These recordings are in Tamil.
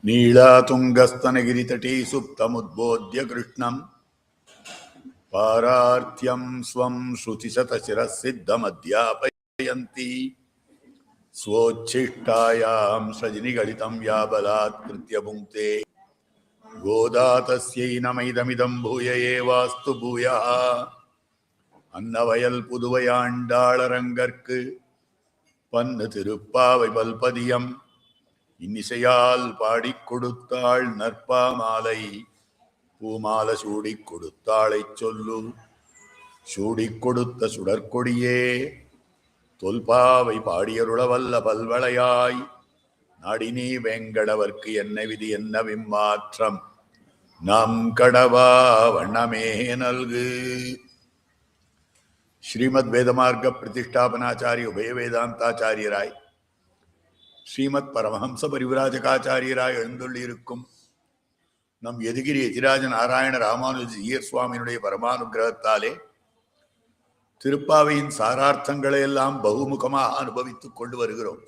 नीलातुङ्गस्तनगिरितटे सुप्तमुद्बोध्य कृष्णम् पारार्थ्यं स्वं श्रुतिशतशिरः सिद्धमध्यापयन्ति स्वोच्छिष्टायां सजनिगलितं या बलात्कृत्य भुङ्क्ते गोदा तस्यै नमैदमिदं भूय एवास्तु भूयः अन्नवयल पुதுவையாண்டாளரங்கற்கு பன்னு திருப்பாவை பல்பதியம் இன்னிசையால் பாடிக் கொடுத்தாள் நற்பாமாலை பூமால சூடிக் கொடுத்தாளை சொல்லு சூடிக் கொடுத்த சுடற்கொடியே தொல்பாவை பாடியருளவல்ல பல்வளையாய் நாடினீ வேங்கடவர்க்கு என்ன விதி என்ன விம்மாற்றம் நம் கடவா வண்ணமே நல்கு. ஸ்ரீமத் வேதமார்க்க பிரதிஷ்டாபனாச்சாரிய உபய வேதாந்தாச்சாரியராய் ஸ்ரீமத் பரமஹம்ச பரிவிராஜகாச்சாரியராய் எழுந்துள்ளிருக்கும் நம் எதிகிரி எதிராஜ நாராயண ராமானுஜ ஜீயர் சுவாமியினுடைய பரமானுகிரகத்தாலே திருப்பாவையின் சாரார்த்தங்களை எல்லாம் பகுமுகமாக அனுபவித்துக் கொண்டு வருகிறோம்.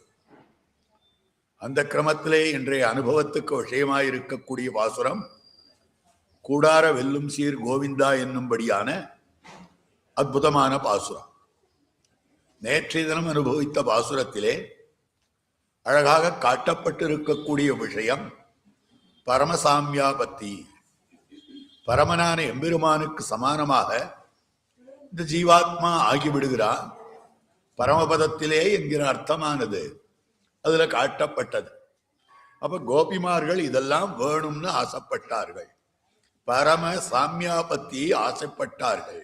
அந்த கிரமத்திலே இன்றைய அனுபவத்துக்கு விஷயமாயிருக்கக்கூடிய பாசுரம் கூடார வெல்லும் சீர் கோவிந்தா என்னும்படியான அற்புதமான பாசுரம். நேற்றைய தினம் அனுபவித்த பாசுரத்திலே அழகாக காட்டப்பட்டிருக்கக்கூடிய விஷயம் பரமசாமியாபத்தி. பரமனான எம்பெருமானுக்கு சமானமாக இந்த ஜீவாத்மா ஆகிவிடுகிறான் பரமபதத்திலே என்கிற அர்த்தமானது அதுல காட்டப்பட்டது. அப்ப கோபிமார்கள் இதெல்லாம் வேணும்னு ஆசைப்பட்டார்கள், பரம சாமியாபத்தி ஆசைப்பட்டார்கள்.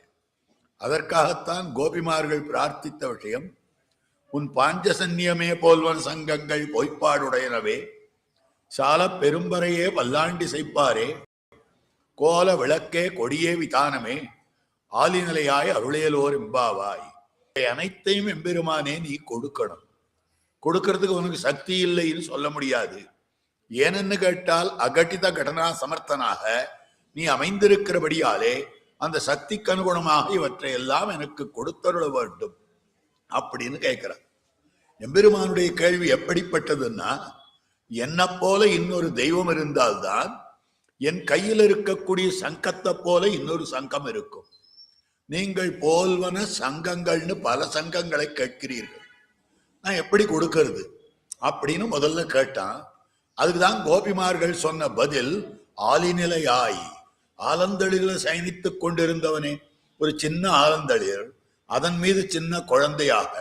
அதற்காகத்தான் கோபிமார்கள் பிரார்த்தித்த விஷயம் உன் பாஞ்சசன்னியமே போல்வன் சங்கங்கள் பொய்ப்பாடுடையனவே சால பெரும்பறையே பல்லாண்டி செய்ப்பாரே கோல விளக்கே கொடியே விதானமே ஆலிநிலையாய் அருளையலோர் எம்பாவாய். அனைத்தையும் எம்பெருமானே நீ கொடுக்கணும். கொடுக்கறதுக்கு உனக்கு சக்தி இல்லைன்னு சொல்ல முடியாது. ஏனென்னு கேட்டால் அகட்டித கடனா சமர்த்தனாக நீ அமைந்திருக்கிறபடியாலே அந்த சக்திக்கு அனுகுணமாக இவற்றை எல்லாம் எனக்கு கொடுத்தருள வேண்டும் அப்படின்னு கேட்கிறார். எம்பெருமானுடைய கேள்வி எப்படிப்பட்டதுன்னா, என்ன போல இன்னொரு தெய்வம் இருந்தால்தான் என் கையில் இருக்கக்கூடிய சங்கத்தை போல இன்னொரு சங்கம் இருக்கும். நீங்கள் போல்வன சங்கங்கள்னு பல சங்கங்களை கேட்கிறீர்கள், நான் எப்படி கொடுக்கிறது அப்படின்னு முதல்ல கேட்டான். அதுக்குதான் கோபிமார்கள் சொன்ன பதில் ஆலிநிலையாய். ஆலந்தளில சயனித்துக் கொண்டிருந்தவனே, ஒரு சின்ன ஆலந்தளிர், அதன் மீது சின்ன குழந்தையாக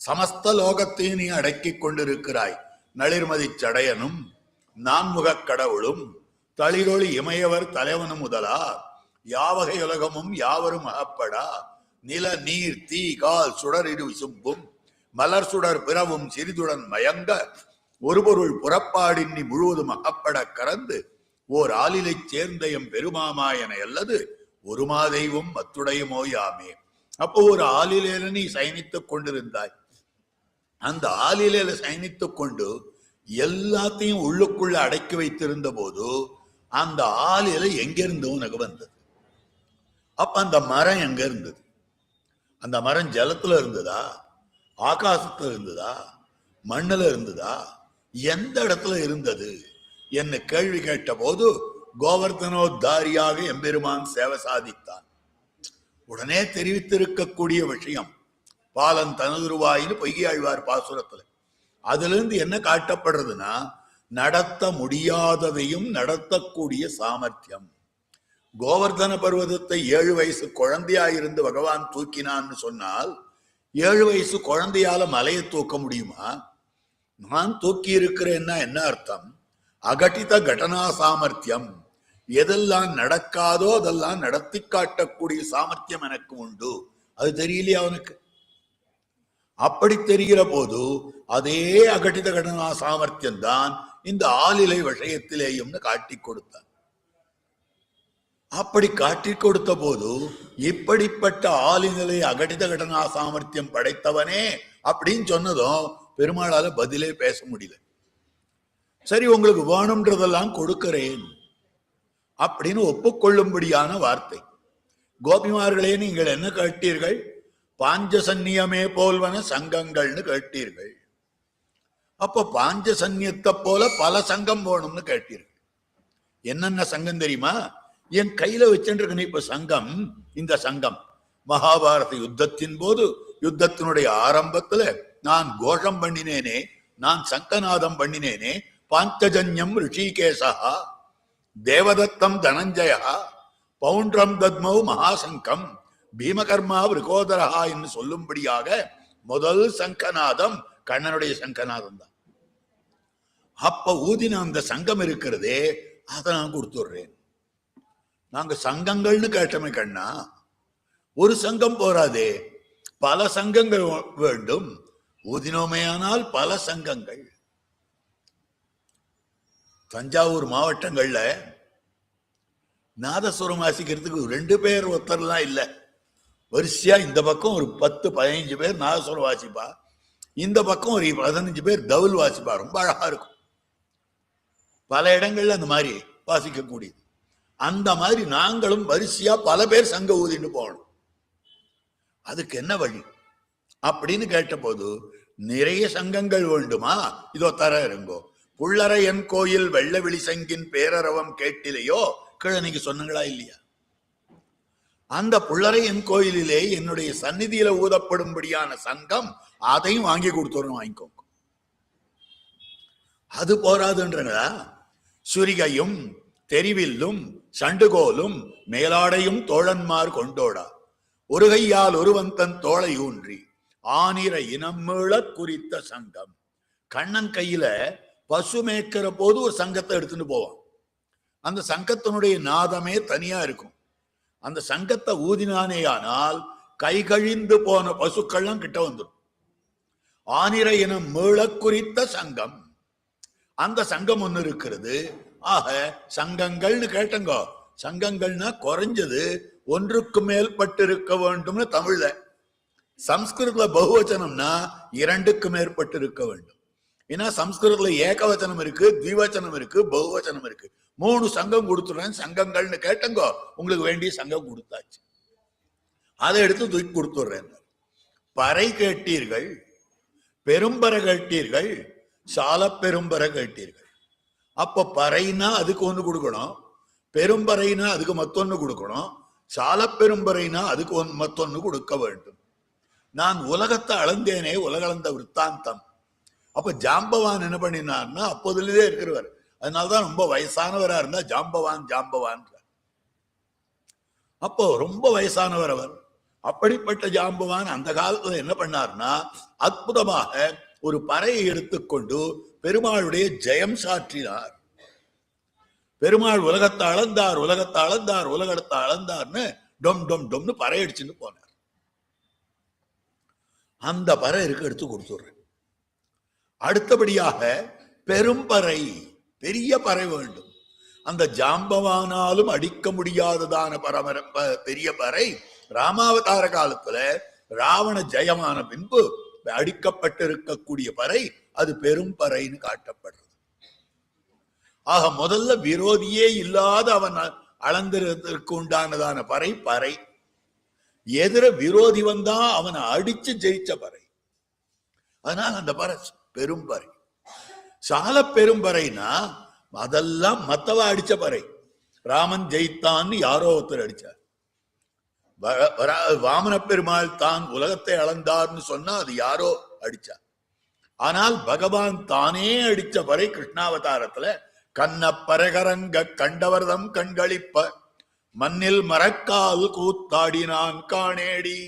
சமஸ்த லோகத்தையும் நீ அடக்கி கொண்டிருக்கிறாய். நளிர்மதி சடையனும் நான்முகக் கடவுளும் தளிரொளி இமையவர் தலைவனும் முதலா யாவகை உலகமும் யாவரும் அகப்படா நில நீர் தீ கால் சுடர் இரு விசும்பும் மலர் சுடர் பிறவும் சிறிதுடன் மயங்க ஒரு பொருள் புறப்பாடின்னி முழுவதும் அகப்பட கறந்து ஓர் ஆலிலை சேர்ந்த எம் பெருமாமாயன அல்லது ஒரு மாதெய்வம் மத்துடையமோ யாமே. அப்போ ஒரு ஆலிலேல நீ சயனித்துக் கொண்டிருந்தாய். அந்த ஆலிலேல சயனித்துக் கொண்டு எல்லாத்தையும் உள்ளுக்குள்ள அடக்கி வைத்திருந்த போது அந்த ஆலில எங்கிருந்து உனக்கு வந்தது? அப்ப அந்த மரம் எங்க இருந்தது? அந்த மரம் ஜலத்துல இருந்ததா, ஆகாசத்துல இருந்ததா, மண்ணுல இருந்ததா, எந்த இடத்துல இருந்தது என்ன கேள்வி கேட்ட போது கோவர்தனோத்தாரியாக எம்பெருமான் சேவை சாதித்தான். உடனே தெரிவித்திருக்கக்கூடிய விஷயம் பாலன் தனதுருவாயின்னு பொய்யாழ்வார் பாசுரத்துல. அதுல இருந்து என்ன காட்டப்படுறதுன்னா, நடத்த முடியாததையும் நடத்தக்கூடிய சாமர்த்தியம். கோவர்தன பர்வதத்தை 7 வயசு குழந்தையாயிருந்து பகவான் தூக்கினான்னு சொன்னால் 7 வயசு குழந்தையால மலையை தூக்க முடியுமா? நான் தூக்கி இருக்கிறேன்னா என்ன அர்த்தம்? அகட்டித கடனா சாமர்த்தியம். எதெல்லாம் நடக்காதோ அதெல்லாம் நடத்தி காட்டக்கூடிய சாமர்த்தியம் எனக்கு உண்டு. அது தெரியலையா அவனுக்கு? அப்படி தெரிகிற போது அதே அகட்டித கடனா சாமர்த்தியம் தான் இந்த ஆலிலை விஷயத்திலேயும் காட்டி கொடுத்தான். அப்படி காட்டி கொடுத்த போது இப்படிப்பட்ட ஆலிநிலை அகட்டித கடனா சாமர்த்தியம் படைத்தவனே அப்படின்னு சொன்னதும் பெருமாளால பதிலே பேச முடியல. சரி, உங்களுக்கு வேணும்ன்றதெல்லாம் கொடுக்கிறேன் அப்படின்னு ஒப்புக்கொள்ளும்படியான வார்த்தை. கோபிமார்களே, நீங்கள் என்ன கேட்டீர்கள்? பாஞ்சசன்னியமே போல்வன சங்கங்கள்னு கேட்டீர்கள். அப்ப பாஞ்சசன்யத்தை போல பல சங்கம் போகணும்னு கேட்டீர்கள். என்னென்ன சங்கம் தெரியுமா? என் கையில வச்சுருக்க இப்ப சங்கம், இந்த சங்கம் மகாபாரத யுத்தத்தின் போது, யுத்தத்தினுடைய ஆரம்பத்துல நான் கோஷம் பண்ணினேனே, நான் சங்கநாதம் பண்ணினேனே, பாஞ்சஜன்யம் ரிஷிகேசா தேவதத்தம் தனஞ்சயா பவுண்ட்ரம் தத்மௌ மகாசங்கம் பீமகர்மா விருகோதரஹா என்று சொல்லும்படியாக முதல் சங்கநாதம் கண்ணனுடைய சங்கநாதம் தான். அப்ப ஊதின அந்த சங்கம் இருக்கிறதே, அதை நான் கொடுத்துடுறேன். நாங்க சங்கங்கள்னு கேட்டோமே கண்ணா, ஒரு சங்கம் போராதே, பல சங்கங்கள் வேண்டும். ஊதினோமையானால் பல சங்கங்கள். தஞ்சாவூர் மாவட்டங்கள்ல நாதஸ்வரம் வாசிக்கிறதுக்கு 2 பேர் ஒருத்தர்லாம் இல்லை. வரிசையா இந்த பக்கம் ஒரு 10-15 பேர் நாதஸ்வரம் வாசிப்பா, இந்த பக்கம் ஒரு 15 பேர் தவுல் வாசிப்பா. ரொம்ப அழகா இருக்கும். பல இடங்கள்ல அந்த மாதிரி வாசிக்கக்கூடியது. அந்த மாதிரி நாங்களும் வரிசையா பல பேர் சங்க ஊதிட்டு போகணும். அதுக்கு என்ன வழி அப்படின்னு கேட்ட போது, நிறைய சங்கங்கள் வேண்டுமா, இதோ தர இருங்கோ. புள்ளரையன் கோயில் வெள்ள விழி சங்கின் பேரரவம் கேட்டிலையோ, கீழே நீங்க சொன்னங்களா இல்லையா? அந்த புள்ளரையன் கோயிலிலே என்னுடைய சந்நிதியில ஊதப்படும்படியான சங்கம், அதையும் வாங்கி கொடுத்துறோம், வாங்கிக்கோங்க. அது போராதுன்றா, சுரிகையும் தெரிவில்லும் சண்டுகோலும் மேலாடையும் தோழன்மார் கொண்டோடா, ஒரு கையால் ஒருவன் தன் தோளை ஊன்றி ஆனிர இனம் மீள குறித்த சங்கம். கண்ணன் கையில பசு மேய்க்கிற போது ஒரு சங்கத்தை எடுத்துட்டு போவான். அந்த சங்கத்தினுடைய நாதமே தனியா இருக்கும். அந்த சங்கத்தை ஊதினானே ஆனால் கை கழிந்து போன பசுக்கள்லாம் கிட்ட வந்துடும். ஆனிர இனம் மீள குறித்த சங்கம், அந்த சங்கம் ஒண்ணு இருக்கிறது. ஆக சங்கங்கள்னு கேட்டங்க, சங்கங்கள்னா குறைஞ்சது ஒன்றுக்கு மேற்பட்டு இருக்க வேண்டும்னு தமிழ்ல. சம்ஸ்கிருதத்துல பகுவச்சனம்னா 2க்கு மேற்பட்டு இருக்க வேண்டும். ஏன்னா சம்ஸ்கிருதத்துல ஏகவச்சனம் இருக்கு, திவச்சனம் இருக்கு, பகுவச்சனம் இருக்கு. 3 சங்கம் கொடுத்துறேன். சங்கங்கள்னு கேட்டங்க, உங்களுக்கு வேண்டிய சங்கம் கொடுத்தாச்சு. அதை எடுத்து தூக்கி கொடுத்துடுறேன். பறை கேட்டீர்கள், பெரும்பறை கேட்டீர்கள், சால பெரும்பறை கேட்டீர்கள். அப்ப பறைனா அதுக்கு ஒண்ணு கொடுக்கணும், பெரும்பறைனா அதுக்கு மத்தொன்னு கொடுக்கணும், சால பெரும்பறைனா அதுக்கு மத்தொன்னு கொடுக்க வேண்டும். நான் உலகத்தை அளந்தேனே, உலகளந்த விற்த்தாந்தம். அப்ப ஜாம்பவான் என்ன பண்ணினார்னா, அப்போதுலயே இருக்கிறவர். அதனால்தான் ரொம்ப வயசானவரா இருந்தா ஜாம்பவான் ஜாம்பவான். அப்போ ரொம்ப வயசானவர் அவர். அப்படிப்பட்ட ஜாம்பவான் அந்த காலத்துல என்ன பண்ணார்னா, அற்புதமாக ஒரு பறையை எடுத்துக்கொண்டு பெருமாளுடைய ஜெயம் சாற்றினார். பெருமாள் உலகத்தை அளந்தார், உலகத்தை அளந்தார், உலகத்தை அளந்தார்னு டொம் டொம் டொம்னு பறை அடிச்சுன்னு போனார். அந்த பறை இருக்கு, எடுத்து கொடுத்துடுறேன். அடுத்தபடியாக பெரும்பறை, பெரிய பறை வேண்டும். அந்த ஜாம்பவானாலும் அடிக்க முடியாததான பெரிய பறை ராமாவதார காலத்துல ராவண ஜெயமான பின்பு அடிக்கப்பட்டிருக்கக்கூடிய பறை, அது பெரும்பறைன்னு காட்டப்படுறது. ஆக முதல்ல விரோதியே இல்லாத அவன் அளந்திருக்க உண்டானதான பறை பறை. எதிர விரோதி வந்தா அவனை அடிச்சு ஜெயிச்ச பறை. அதனால அந்த பறை பெரும்பறை. சால பெரும்பறைனா அதெல்லாம் மத்தவ அடிச்ச பறை. ராமன் ஜெயித்தான்னு யாரோ ஒருத்தர் அடிச்சார். வாமன பெருமாள் தான் உலகத்தை அளந்தார்னு சொன்னா அது யாரோ அடிச்சார். ஆனால் பகவான் தானே அடிச்ச பறை கிருஷ்ணாவதாரத்துல கண்ண பரகரங்க கண்டவர்தம் கண்களிப்ப மண்ணில் மரக்கால் கூத்தாடினான் காணேடி.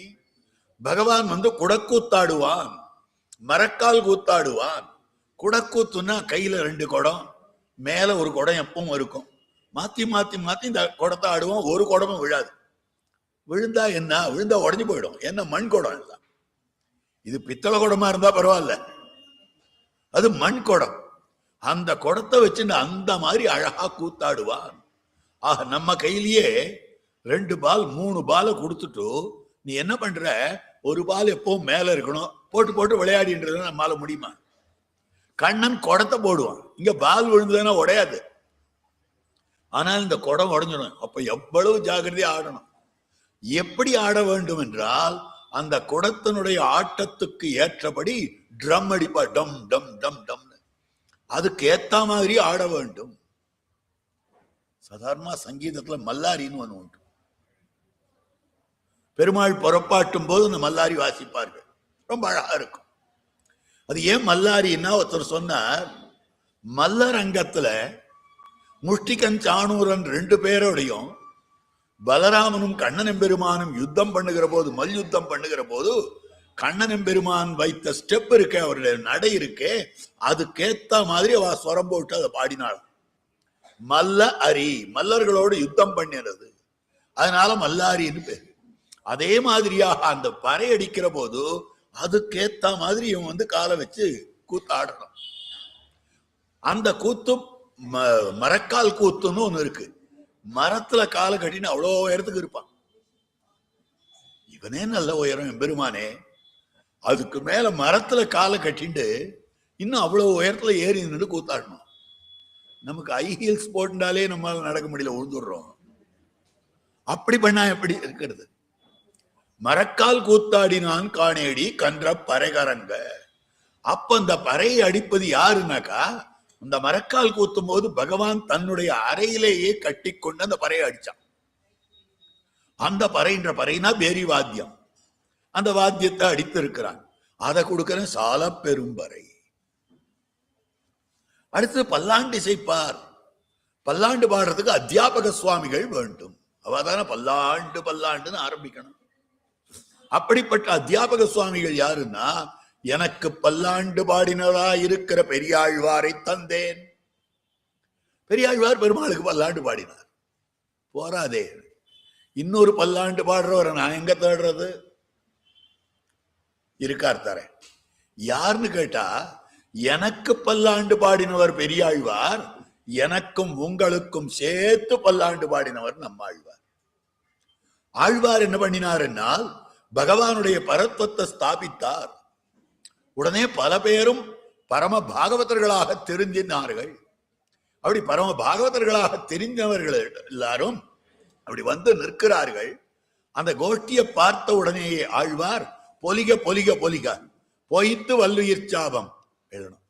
பகவான் குடக்கூத்தாடுவான், மரக்கால் கூத்தாடுவான். குடக்கூத்துன்னா கையில 2 குடம், மேல ஒரு குடம் எப்பவும் இருக்கும். மாத்தி மாத்தி மாத்தி இந்த குடத்தை ஆடுவோம். ஒரு குடமும் விழாது. விழுந்தா என்ன, விழுந்தா உடஞ்சு போயிடும். என்ன மண் குடம் இல்லை. இது பித்தளை குடமா இருந்தா பரவாயில்ல, அது மண் குடம். அந்த குடத்தை வச்சுட்டு அந்த மாதிரி அழகா கூத்தாடுவான். ஆக நம்ம கையிலேயே 2 பால் 3 பாலை கொடுத்துட்டு நீ என்ன பண்ற, ஒரு பால் எப்பவும் மேல இருக்கணும், போட்டு போட்டு விளையாடின்றது நம்மளால முடியுமா? கண்ணன் குடத்தை போடுவான், இங்க பால் விழுந்ததுன்னா உடையாது. ஆனால் இந்த குடம் உடஞ்சிடும். அப்ப எவ்வளவு ஜாகிரதையா ஆடணும். எப்படி ஆட வேண்டும் என்றால், அந்த குடத்தினுடைய ஆட்டத்துக்கு ஏற்றபடி ட்ரம் அடிப்பா. டம் டம் டம் டம் அதுக்கு ஏத்த மாதிரி ஆட வேண்டும். சாதாரணமா சங்கீதத்துல மல்லாரின்னு ஒண்ணு உண்டு. பெருமாள் புறப்பாட்டும் போது இந்த மல்லாரி வாசிப்பார்கள், ரொம்ப அழகா இருக்கும். அது ஏன் மல்லாரின்னா ஒருத்தர் சொன்னார், மல்லரங்கத்துல முஷ்டிகன் சாணூரன் 2 பேரோடையும் பலராமனும் கண்ணன் பெருமானும் யுத்தம் பண்ணுகிற போது, மல்யுத்தம் பண்ணுகிற போது கண்ணன் பெருமான் வைத்த ஸ்டெப் இருக்க, அவருடைய நடை இருக்கே, அதுக்கேத்த மாதிரி அவ ஸ்வரம் போட்டு அதை பாடினாள். மல்ல அரி, மல்லர்களோடு யுத்தம் பண்ணினது, அதனால மல்லாரின்னு பேர். அதே மாதிரியாக அந்த பறை அடிக்கிற போது அதுக்கேத்த மாதிரி இவன் காலை வச்சு கூத்தாடணும். அந்த கூத்தும் மரக்கால் கூத்துன்னு ஒண்ணு இருக்கு. மரத்துல காலை கட்டின்னு அவ்வளோ உயரத்துக்கு இருப்பான். இவனே நல்ல உயரம் எம்பெருமானே, அதுக்கு மேல மரத்துல காலை கட்டிட்டு இன்னும் அவ்வளவு உயரத்துல ஏறி நின்று கூத்தாடணும். நமக்கு ஹை ஹீல்ஸ் போட்டுட்டாலே நம்மளால நடக்க முடியல, விழுந்துடுறோம். அப்படி பண்ணா எப்படி இருக்கிறது? மரக்கால் கூத்தாடினான் காணேடி கன்ற பறைகரங்க. அப்ப அந்த பறையை அடிப்பது யாருனாக்கா, அந்த மரக்கால் கூத்தும் போது பகவான் தன்னுடைய அறையிலேயே கட்டி கொண்டு அந்த பறையை அடிச்சான். அந்த பறைன்ற பறைனா பேரி வாத்தியம், அந்த வாத்தியத்தை அடித்து இருக்கிறான். அதை கொடுக்கிற சால பெரும்பறை. அடுத்து பல்லாண்டு இசைப்பார். பல்லாண்டு பாடுறதுக்கு அத்தியாபக சுவாமிகள் வேண்டும். அவதான பல்லாண்டு பல்லாண்டுன்னு ஆரம்பிக்கணும். அப்படிப்பட்ட அத்தியாபக சுவாமிகள் யாருன்னா, எனக்கு பல்லாண்டு பாடினதா இருக்கிற பெரியாழ்வாரை தந்தேன். பெரியாழ்வார் பெருமாளுக்கு பல்லாண்டு பாடினார். போராதே, இன்னொரு பல்லாண்டு பாடுறவரை நான் எங்க தேடுறது? இருக்கார் தரேன். யாருன்னு கேட்டா, எனக்கு பல்லாண்டு பாடினவர் பெரியாழ்வார், எனக்கும் உங்களுக்கும் சேர்த்து பல்லாண்டு பாடினவர் நம்மாழ்வார். ஆழ்வார் என்ன பண்ணினார் என்னால், பகவானுடைய பரத்வத்தை ஸ்தாபித்தார். உடனே பல பேரும் பரம பாகவதர்களாக தெரிஞ்சினார்கள். அப்படி பரம பாகவதர்களாக தெரிந்தவர்கள் எல்லாரும் அப்படி வந்து நிற்கிறார்கள். அந்த கோஷ்டியை பார்த்த உடனேயே ஆழ்வார் பொலிக பொலிக பொலிக பொய்த்து வல்லுயிர் சாபம் எழுணும்.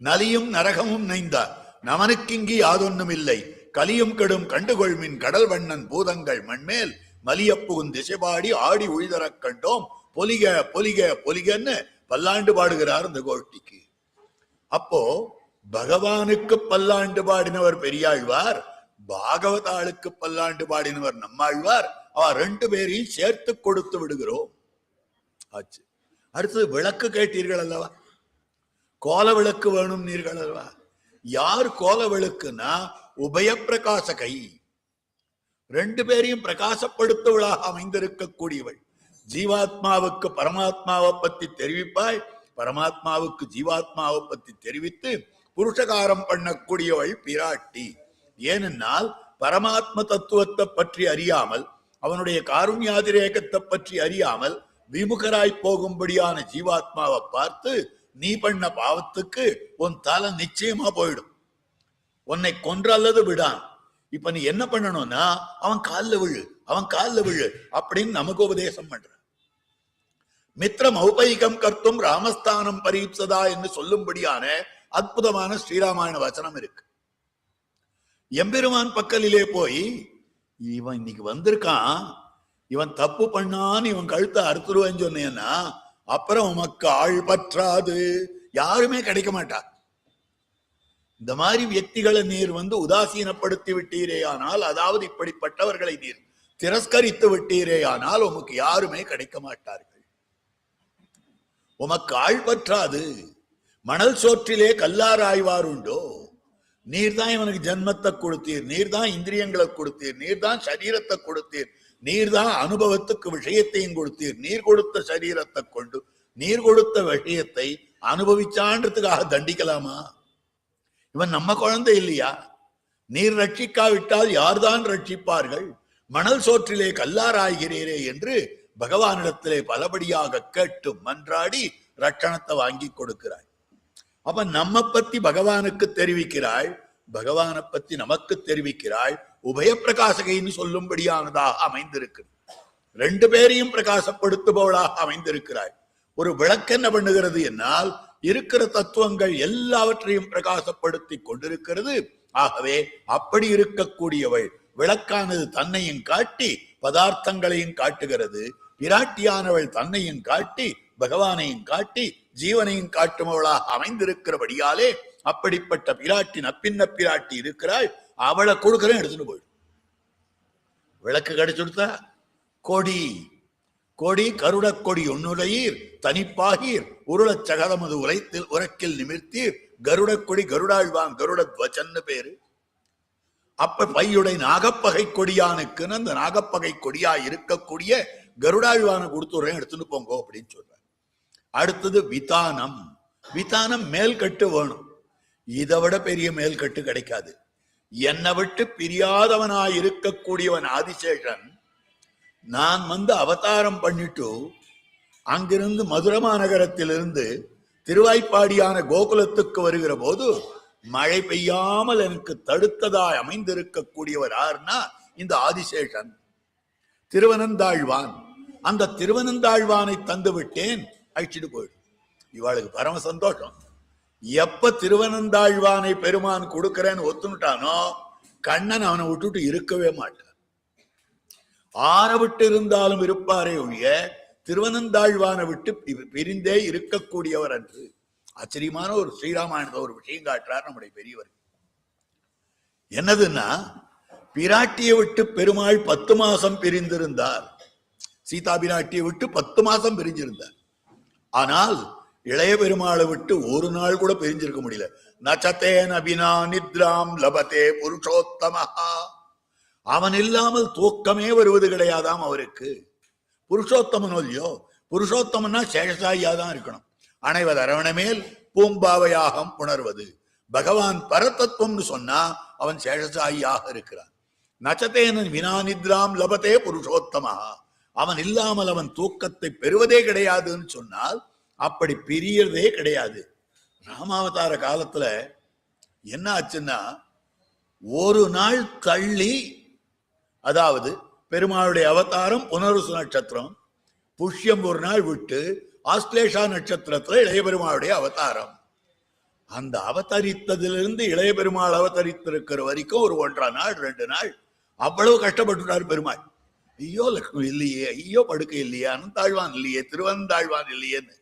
நலியும் நரகமும் நைந்தார் நமனுக்கிங்கி யாதொன்னும் இல்லை, கலியும் கெடும் கண்டுகொள்மின் கடல் வண்ணன் பூதங்கள் மண்மேல் மலியப்புகும் திசைபாடி ஆடி உழிதரக் கண்டோம் பொலிக பொலிக பொலிகன்னு பல்லாண்டு பாடுகிறார் இந்த கோஷ்டிக்கு. அப்போ பகவானுக்கு பல்லாண்டு பாடினவர் பெரியாழ்வார், பாகவதாளுக்கு பல்லாண்டு பாடினவர் நம்மாழ்வார். அவர் 2 பேரையும் சேர்த்து கொடுத்து விடுகிறோம். ஆச்சு. அடுத்தது விளக்கு கேட்டீர்கள் அல்லவா, கோல விளக்கு வேணும் நீர்கள் அல்லவா. யார் கோல விளக்குன்னா, உபய பிரகாசகை, 2 பேரையும் பிரகாசப்படுத்துவளாக அமைந்திருக்கக்கூடியவள். ஜீவாத்மாவுக்கு பரமாத்மாவை பத்தி தெரிவிப்பாய், பரமாத்மாவுக்கு ஜீவாத்மாவை பத்தி தெரிவித்து புருஷகாரம் பண்ணக்கூடியவள் பிராட்டி. ஏனென்னால் பரமாத்ம தத்துவத்தை பற்றி அறியாமல், அவனுடைய காருண்யாதிரேகத்தை பற்றி அறியாமல் விமுகராய் போகும்படியான ஜீவாத்மாவை பார்த்து, நீ பண்ண பாவத்துக்கு உன் தலை நிச்சயமா போயிடும், உன்னை கொன்ற அல்லது விடான். இப்ப நீ என்ன பண்ணணும்னா, அவன் காலில் விழு, அவன் காலில் விழு அப்படின்னு நமக்கு உபதேசம் பண்ற. மித்திரம் ஔபயிகம் கர்த்தும் ராமஸ்தானம் பரீப்சதா என்று சொல்லும்படியான அற்புதமான ஸ்ரீராமாயண வசனம் இருக்கு. எம்பெருமான் பக்கலிலே போய், இவன் இன்னைக்கு வந்திருக்கான், இவன் தப்பு பண்ணான்னு இவன் கழுத்தை அறுத்துருவேன்னு சொன்னேன்னா, அப்புறம் உமக்கு ஆள் பற்றாது, யாருமே கிடைக்க மாட்டா. இந்த மாதிரி வியக்திகளை நீர் உதாசீனப்படுத்தி விட்டீரே ஆனால், அதாவது இப்படிப்பட்டவர்களை நீர் திரஸ்கரித்து விட்டீரே ஆனால், உமக்கு யாருமே கிடைக்க மாட்டார்கள். உமக்கு ஆள் பற்றாது. மணல் சோற்றிலே கல்லாராய்வார் உண்டோ? நீர்தான் இவனுக்கு ஜன்மத்தை கொடுத்தீர், நீர்தான் இந்திரியங்களை கொடுத்தீர், நீர்தான் சரீரத்தை கொடுத்தீர், நீர்தான் அனுபவத்துக்கு விஷயத்தையும் கொடுத்தீர். நீர் கொடுத்த சரீரத்தை கொண்டு நீர் கொடுத்த விஷயத்தை அனுபவிச்சான்றதுக்காக தண்டிக்கலாமா? இவன் நம்ம குழந்தை இல்லையா? நீர் ரட்சிக்காவிட்டால் யார்தான் ரட்சிப்பார்கள்? மணல் சோற்றிலே கல்லாராய்கிறீரே என்று பகவானிடத்திலே பலபடியாக கேட்டு மன்றாடி ரட்சணத்தை வாங்கி கொடுக்கிறாய். அப்ப நம்ம பத்தி பகவானுக்கு தெரிவிக்கிறாள், பகவானை பத்தி நமக்கு தெரிவிக்கிறாள். உபய பிரகாசகைன்னு சொல்லும்படியானதாக அமைந்திருக்கு. 2 பேரையும் பிரகாசப்படுத்துபவளாக அமைந்திருக்கிறாள். ஒரு விளக்கு என்ன பண்ணுகிறது என்னால் இருக்கிற தத்துவங்கள் எல்லாவற்றையும் பிரகாசப்படுத்தி கொண்டிருக்கிறது. ஆகவே அப்படி இருக்கக்கூடியவள் விளக்கானது தன்னையும் காட்டி பதார்த்தங்களையும் காட்டுகிறது. பிராட்டியானவள் தன்னையும் காட்டி பகவானையும் காட்டி ஜீவனையும் காட்டுமவளாக அமைந்திருக்கிறபடியாலே அப்படிப்பட்ட பிராட்டி நப்பின்ன பிராட்டி இருக்கிறாள். அவளை கொடுக்கிறேன், எடுத்துட்டு போயிடும். விளக்கு கிடைச்சுடுத்தா கொடி கொடி கருட கொடி ஒன்னுடையீர் தனிப்பாகீர் உருளச் சகதமது உரைக்கில் நிமிர்த்தீர் கருட கொடி கருடாழ்வான் கருட துவச்சன்னு பேரு. அப்ப பையுடை நாகப்பகை கொடியானுக்குன்னு அந்த நாகப்பகை கொடியா இருக்கக்கூடிய கருடாழ்வானை கொடுத்துறேன், எடுத்துட்டு போங்க அப்படின்னு சொல்ற. அடுத்தது விதானம். விதானம் மேல்கட்டு வேணும். இதை விட பெரிய மேல்கட்டு கிடைக்காது. என்னை விட்டு பிரியாதவனாய் இருக்கக்கூடியவன் ஆதிசேஷன் நான் அவதாரம் பண்ணிட்டு அங்கிருந்து மதுரை மாநகரத்திலிருந்து திருவாய்ப்பாடியான கோகுலத்துக்கு வருகிற போது மழை பெய்யாமல் எனக்கு தடுத்ததாய் அமைந்திருக்கக்கூடியவர் யாருன்னா இந்த ஆதிசேஷன் திருவனந்தாழ்வான். அந்த திருவனந்தாழ்வானை தந்து விட்டேன், அழிச்சிட்டு போயிடும். இவாளுக்கு பரம சந்தோஷம். எப்ப திருவனந்தாழ்வானை பெருமான் கொடுக்கிறேன்னு ஒத்துனுட்டானோ கண்ணன் அவனை விட்டுட்டு இருக்கவே மாட்டான். ஆற விட்டு இருந்தாலும் இருப்பாரே ஒழிய திருவனந்தாழ்வானை விட்டு பிரிந்தே இருக்கக்கூடியவர் அன்று. ஆச்சரியமான ஒரு ஸ்ரீராமாயணத்தை ஒரு விஷயம் காட்டுறார் நம்முடைய பெரியவர். என்னதுன்னா, பிராட்டியை விட்டு பெருமாள் 10 மாசம் பிரிந்திருந்தார். சீதா பிராட்டியை விட்டு 10 மாசம் பிரிஞ்சிருந்தார். ஆனால் இளைய பெருமாளை விட்டு ஒரு நாள் கூட பிரிஞ்சிருக்க முடியல. நச்சத்தேன வினா நித்ராம் லபதே புருஷோத்தமஹா. அவன் இல்லாமல் தூக்கமே வருவது கிடையாதாம் அவருக்கு. புருஷோத்தமன் இல்லையோ, புருஷோத்தமன்னா சேஷசாயியா தான் இருக்கணும். அனைவது அரவணமேல் பூம்பாவையாகம் உணர்வது. பகவான் பரதத்துவம்னு சொன்னா அவன் சேஷசாயியாக இருக்கிறான். நச்சத்தேன வினா நித்ராம் லபதே புருஷோத்தமஹா. அவன் இல்லாமல் அவன் தூக்கத்தை பெறுவதே கிடையாதுன்னு சொன்னால் அப்படி பிரியறதே கிடையாது. ராமாவதார காலத்துல என்ன ஆச்சுன்னா, ஒரு நாள் தள்ளி, அதாவது பெருமாளுடைய அவதாரம் புனருசு நட்சத்திரம், புஷ்யம் ஒரு நாள் விட்டு ஆஸ்லேஷா நட்சத்திரத்துல இளைய பெருமாளுடைய அவதாரம். அந்த அவதரித்ததிலிருந்து இளைய பெருமாள் அவதரித்திருக்கிற வரைக்கும் ஒரு 1.5 நாள் 2 நாள் அவ்வளவு கஷ்டப்பட்டுட்டார் பெருமாள். ஐயோ லக்ஷ்மி இல்லையே, ஐயோ படுக்கை இல்லையே, அனந்தாழ்வான் இல்லையே, திருவந்தாழ்வான் இல்லையேன்னு.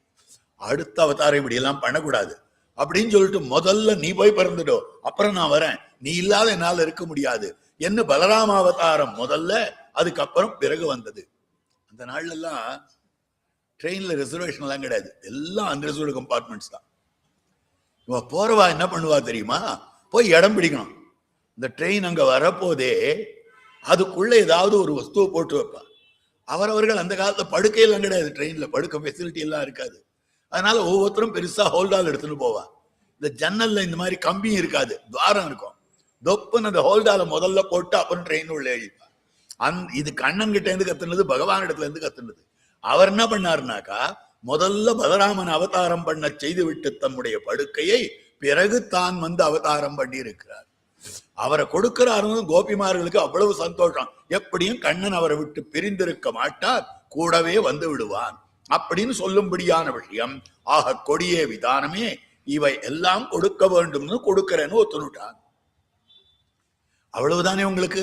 அடுத்த அவதாரம் இப்படி எல்லாம் பண்ணக்கூடாது அப்படின்னு சொல்லிட்டு முதல்ல நீ போய் பிறந்துட்டோ, அப்புறம் நான் வரேன், நீ இல்லாத என்னால இருக்க முடியாது என்ன பலராம அவதாரம் முதல்ல, அதுக்கப்புறம் பிறகு வந்தது. அந்த நாள்ல எல்லாம் ட்ரெயின்ல ரிசர்வேஷன் எல்லாம் கிடையாது, எல்லாம் அன்ரிசர்வ்டு கம்பார்ட்மெண்ட்ஸ் தான். இவ போறவா என்ன பண்ணுவா தெரியுமா, போய் இடம் பிடிக்கணும். இந்த ட்ரெயின் அங்க வரப்போதே அதுக்குள்ள ஏதாவது ஒரு வஸ்துவை போட்டு வைப்பா. அவரவர்கள் அந்த காலத்துல படுக்கையெல்லாம் கிடையாது, ட்ரெயின்ல படுக்க ஃபெசிலிட்டி எல்லாம் இருக்காது. அதனால ஒவ்வொருத்தரும் பெருசா ஹோல்டால் எடுத்துட்டு போவா. இந்த ஜன்னல்ல இந்த மாதிரி கம்பியும் இருக்காது, துவாரம் இருக்கும். தொப்புன்னு அந்த ஹோல்டால முதல்ல போட்டு அப்புறம் ட்ரெயின் உள்ள எழுப்பா. இது கண்ணன் கிட்ட இருந்து கத்துனது, பகவான் இடத்துல இருந்து கத்துனது. அவர் என்ன பண்ணாருனாக்கா, முதல்ல பலராமன் அவதாரம் பண்ண செய்து விட்டு தம்முடைய படுக்கையை பிறகு தான் அவதாரம் பண்ணி இருக்கிறார். அவரை கொடுக்கிறாரு. கோபிமார்களுக்கு அவ்வளவு சந்தோஷம். எப்படியும் கண்ணன் அவரை விட்டு பிரிந்திருக்க மாட்டார், கூடவே வந்து விடுவான் அப்படின்னு சொல்லும்படியான விஷயம். ஆக கொடியே விதானமே, இவை எல்லாம் கொடுக்க வேண்டும்னு கொடுக்கிறேன்னு ஒத்துனுட்டான். அவ்வளவுதானே உங்களுக்கு,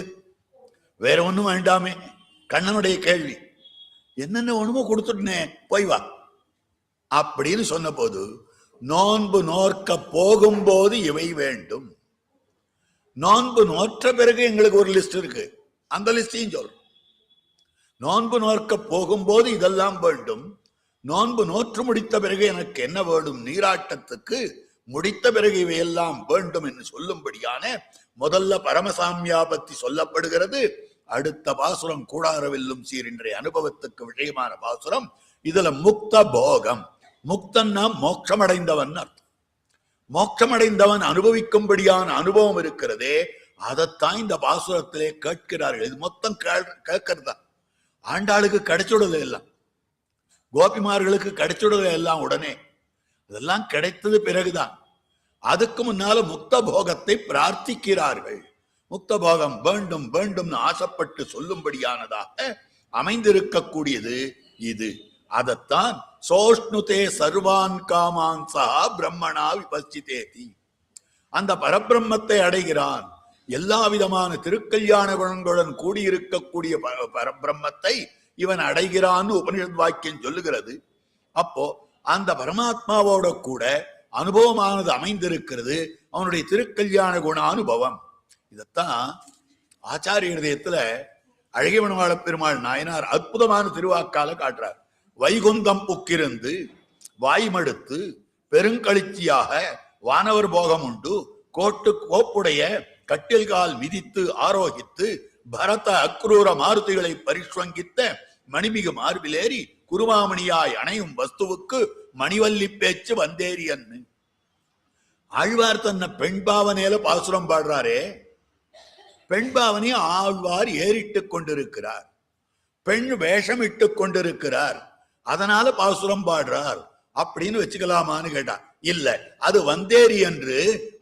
வேற ஒண்ணும் வேண்டாமே. கண்ணனுடைய கேள்வி, என்னென்ன ஒண்ணுமோ கொடுத்துட்டனே, போய் வா அப்படின்னு சொன்ன போது, நோன்பு நோற்க போகும்போது இவை வேண்டும். நோன்பு நோற்ற பிறகு எங்களுக்கு ஒரு லிஸ்ட் இருக்கு, அந்த லிஸ்டையும் சொல்றோம். நோன்பு நோற்க போகும்போது இதெல்லாம் வேண்டும். நோன்பு நோற்று முடித்த பிறகு எனக்கு என்ன வேண்டும், நீராட்டத்துக்கு முடித்த பிறகு இவையெல்லாம் வேண்டும் என்று சொல்லும்படியான முதல்ல பரமசாமியா பத்தி சொல்லப்படுகிறது. அடுத்த பாசுரம் கூடாரவில்லும் சீர் இன்றைய அனுபவத்துக்கு விஷயமான பாசுரம். இதுல முக்த போகம், முக்தன்னா மோட்சமடைந்தவன் அர்த்தம். மோட்சமடைந்தவன் அனுபவிக்கும்படியான அனுபவம் இருக்கிறதே, அதைத்தான் இந்த பாசுரத்திலே கேட்கிறார்கள். இது மொத்தம் கேட்கறதா. ஆண்டாளுக்கு கிடைச்சுடல எல்லாம், கோபிமார்களுக்கு கிடைச்சுடல எல்லாம் உடனே, அதெல்லாம் கிடைத்தது பிறகுதான். அதுக்கு முன்னால முக்த போகத்தை பிரார்த்திக்கிறார்கள். முக்த போகம் வேண்டும் வேண்டும் ஆசைப்பட்டு சொல்லும்படியானதாக அமைந்திருக்கக்கூடியது இது. அதத்தான் சோஷ்ணுதே சர்வான் காமான்சா பிரம்மணா விபச்சிதேதி. அந்த பரபிரம்மத்தை அடைகிறான். எல்லா விதமான திருக்கல்யாண குணங்களுடன் கூடியிருக்கக்கூடிய பரபிரம்மத்தை இவன் அடைகிறான்னு உபனிஷத் வாக்கியம் சொல்லுகிறது. அப்போ அந்த பரமாத்மாவோட கூட அனுபவமானது அமைந்திருக்கிறது, அவனுடைய திருக்கல்யாண குண அனுபவம். இதத்தான் ஆச்சாரிய ஹிருதயத்துல அழகிய மணவாள பெருமாள் நாயனார் அற்புதமான திருவாக்கால காட்டுறார். வைகுந்தம் புக்கிருந்து வாய்மடுத்து பெருங்கழிச்சியாக வானவர் போகம் உண்டு கோப்புடைய கட்டில்கால் மிதித்து ஆரோகித்து பரத அக்ரூர மாருதிகளை பரிஸ்வங்கித்த மணிமிகு மார்பிலேறி குருமாமணியாய் அணையும் வஸ்துவுக்கு மணிவல்லி பேச்சு வந்தேரியன்னு. ஆழ்வார் தன்னை பெண் பாவனையில பாசுரம் பாடுறாரே, பெண் பாவனை ஆழ்வார் ஏறிட்டுக் கொண்டிருக்கிறார், பெண் வேஷம் இட்டுக் கொண்டிருக்கிறார், அதனால பாசுரம் பாடுறார் அப்படின்னு வச்சுக்கலாமான்னு கேட்டா இல்ல, அது வந்தேரி என்று,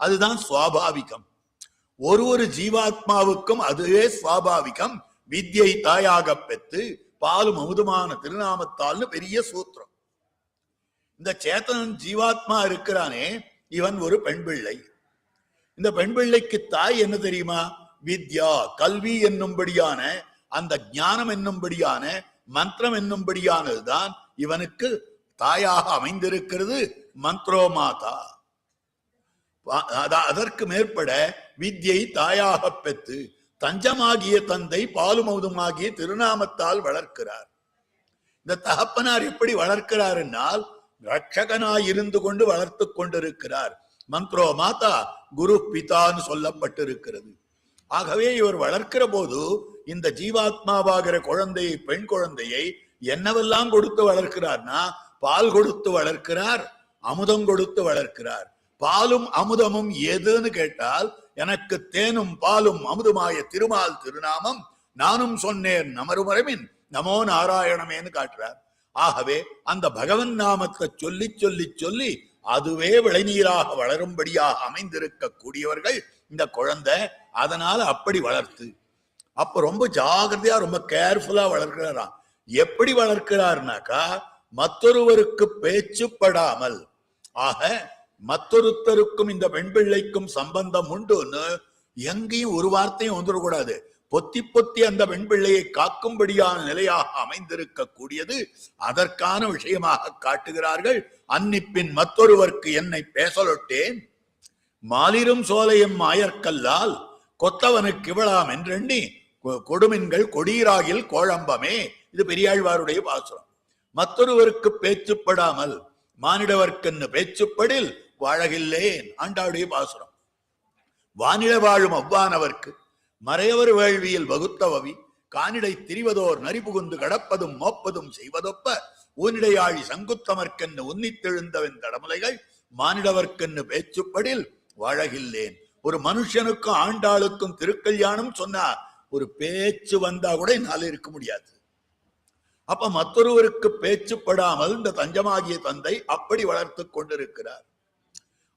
அதுதான் சுவாபாவிகம். ஒரு ஜீவாத்மாவுக்கும் அதுவே சுவாபாவிகம். வித்யை தாயாக பெற்று பாலும் அமுதுமான திருநாமத்தால்னு பெரிய சூத்திரம். இந்த சேத்தனன் ஜீவாத்மா இருக்கிறானே, இவன் ஒரு பெண் பிள்ளை. இந்த பெண் பிள்ளைக்கு தாய் என்ன தெரியுமா? வித்யா, கல்வி என்னும்படியான அந்த ஞானம் என்னும்படியான மந்திரம் என்னும்படியானதுதான் இவனுக்கு தாயாக அமைந்திருக்கிறது. மந்த்ரோ மாதா. அதற்கு மேற்பட வித்யை தாயாக பெற்று தஞ்சமாகிய தந்தை பாலுமௌதுமாகிய திருநாமத்தால் வளர்க்கிறார். இந்த தகப்பனார் எப்படி வளர்க்கிறார் என்னால் ரட்சகனாய் இருந்து கொண்டு வளர்த்து கொண்டிருக்கிறார். மந்த்ரோ மாதா குரு பிதான்னு சொல்லப்பட்டிருக்கிறது. ஆகவே இவர் வளர்க்கிற போது இந்த ஜீவாத்மாவாகிற குழந்தையை, பெண் குழந்தையை என்னவெல்லாம் கொடுத்து வளர்க்கிறார்னா, பால் கொடுத்து வளர்க்கிறார், அமுதம் கொடுத்து வளர்க்கிறார். பாலும் அமுதமும் எதுன்னு கேட்டால், எனக்கு தேனும் பாலும் அமுதுமாய திருமால் திருநாமம் நானும் சொன்னேன் நமருமரமின் நமோ நாராயணமேன்னு காட்டுறார். ஆகவே அந்த பகவன் நாமத்தை சொல்லி சொல்லி சொல்லி அதுவே விளைநீராக வளரும்படியாக அமைந்திருக்க கூடியவர்கள் இந்த குழந்தை. அதனால அப்படி வளர்த்து, அப்ப ரொம்ப ஜாகிரதையா ரொம்ப கேர்ஃபுல்லா வளர்க்கிறாராம். எப்படி வளர்க்கிறார்னாக்கா, மற்றொருவருக்கு பேச்சுப்படாமல். ஆக மற்றொருத்தருக்கும் இந்த பெண் பிள்ளைக்கும் சம்பந்தம் உண்டுன்னு எங்கேயும் ஒரு வார்த்தையும் வந்துடக்கூடாது. பொத்தி பொத்தி அந்த பெண் பிள்ளையை காக்கும்படியான நிலையாக அமைந்திருக்க கூடியது அதற்கான விஷயமாக காட்டுகிறார்கள். அன்னிப்பின் மற்றொருவருக்கு என்னை பேசலொட்டேன் மாலிரும் சோலையும் மாயற்கல்லால் கொத்தவனுக்கு இவளாம் என்றெண்ணி கொடுமின்கள் கொடீராகில் கோழம்பமே. இது பெரியாழ்வாருடைய பாசுரம். மற்றொருவருக்கு பேச்சுப்படாமல் மானிடவர்க்கென்னு பேச்சுப்படில் வாழகில்லேன் ஆண்டாளுடைய பாசுரம். வானிட வாழும் அவ்வானவர்க்கு மறையவர் வேள்வியில் வகுத்தவவி கானிடை திரிவதோர் நரிபுகுந்து கடப்பதும் மோப்பதும் செய்வதொப்ப ஊனிடையாழி சங்குத்தமர்க்கென்னு உன்னித்தெழுந்தவன் தடமுலைகள் மானிடவர்க்கென்னு பேச்சுப்படில் வாழகில்லேன். ஒரு மனுஷனுக்கும் ஆண்டாளுக்கும் திருக்கல்யாணம் சொன்னா ஒரு பேச்சு வந்தா கூட என்னால இருக்க முடியாது. அப்ப மற்றொருவருக்கு பேச்சுப்படாமல் இந்த தஞ்சமாகிய தந்தை அப்படி வளர்த்து கொண்டிருக்கிறார்.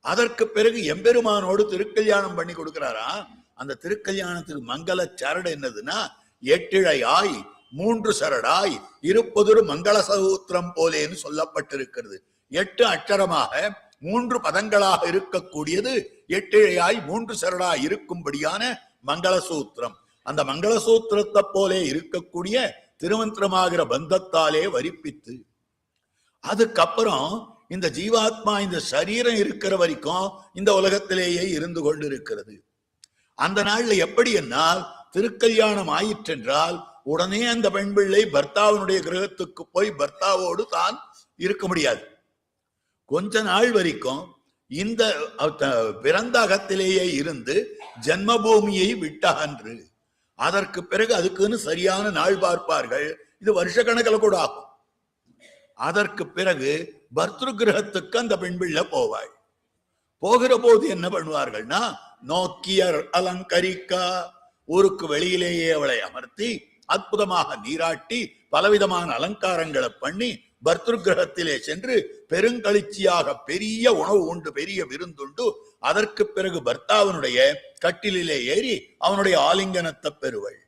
அதற்கு பிறகு எம்பெருமானோடு திருக்கல்யாணம் பண்ணி கொடுக்கிறாரா. அந்த திருக்கல்யாணத்துக்கு மங்கள சரடு என்னதுன்னா, எட்டிழையாய் 3 சரடாய் இருப்பதொரு மங்கள சூத்திரம் போலேன்னு சொல்லப்பட்டிருக்கிறது. 8 அட்சரமாக 3 பதங்களாக இருக்கக்கூடியது எட்டிழையாய் 3 சரடாய் இருக்கும்படியான மங்கள சூத்திரம். அந்த மங்கள சூத்திரத்தை போலே இருக்கக்கூடிய திருமந்திரமாகிற பந்தத்தாலே வரிப்பித்து, அதுக்கப்புறம் இந்த ஜீவாத்மா இந்த சரீரம் இருக்கிற வரைக்கும் இந்த உலகத்திலேயே இருந்து கொண்டிருக்கிறது. அந்த நாள்ல எப்படி என்னால் திருக்கல்யாணம் ஆயிற்றென்றால் உடனே அந்த பெண் பிள்ளை பர்த்தாவினுடைய கிரகத்துக்கு போய் பர்த்தாவோடு தான் இருக்க முடியாது. கொஞ்ச நாள் வரைக்கும் இந்த பிறந்த அகத்திலேயே இருந்து ஜன்மபூமியை விட்டகன்று, அதற்கு பிறகு அதுக்குன்னு சரியான நாள் பார்ப்பார்கள். இது வருஷ கணக்கில் கூட ஆகும். அதற்கு பிறகு பர்திரு கிரகத்துக்கு அந்த பெண் பிள்ளை போவாள். போகிற போது என்ன பண்ணுவார்கள்னா, நோக்கியர் அலங்கரிக்கா, ஊருக்கு வெளியிலேயே அவளை அமர்த்தி அற்புதமாக நீராட்டி பலவிதமான அலங்காரங்களை பண்ணி பர்திரு கிரகத்திலே சென்று பெருங்கழிச்சியாக பெரிய உணவு உண்டு, பெரிய விருந்துண்டு. அதற்கு பிறகு பர்த்தாவனுடைய கட்டிலே ஏறி அவனுடைய ஆலிங்கனத்தை பெறுவள்.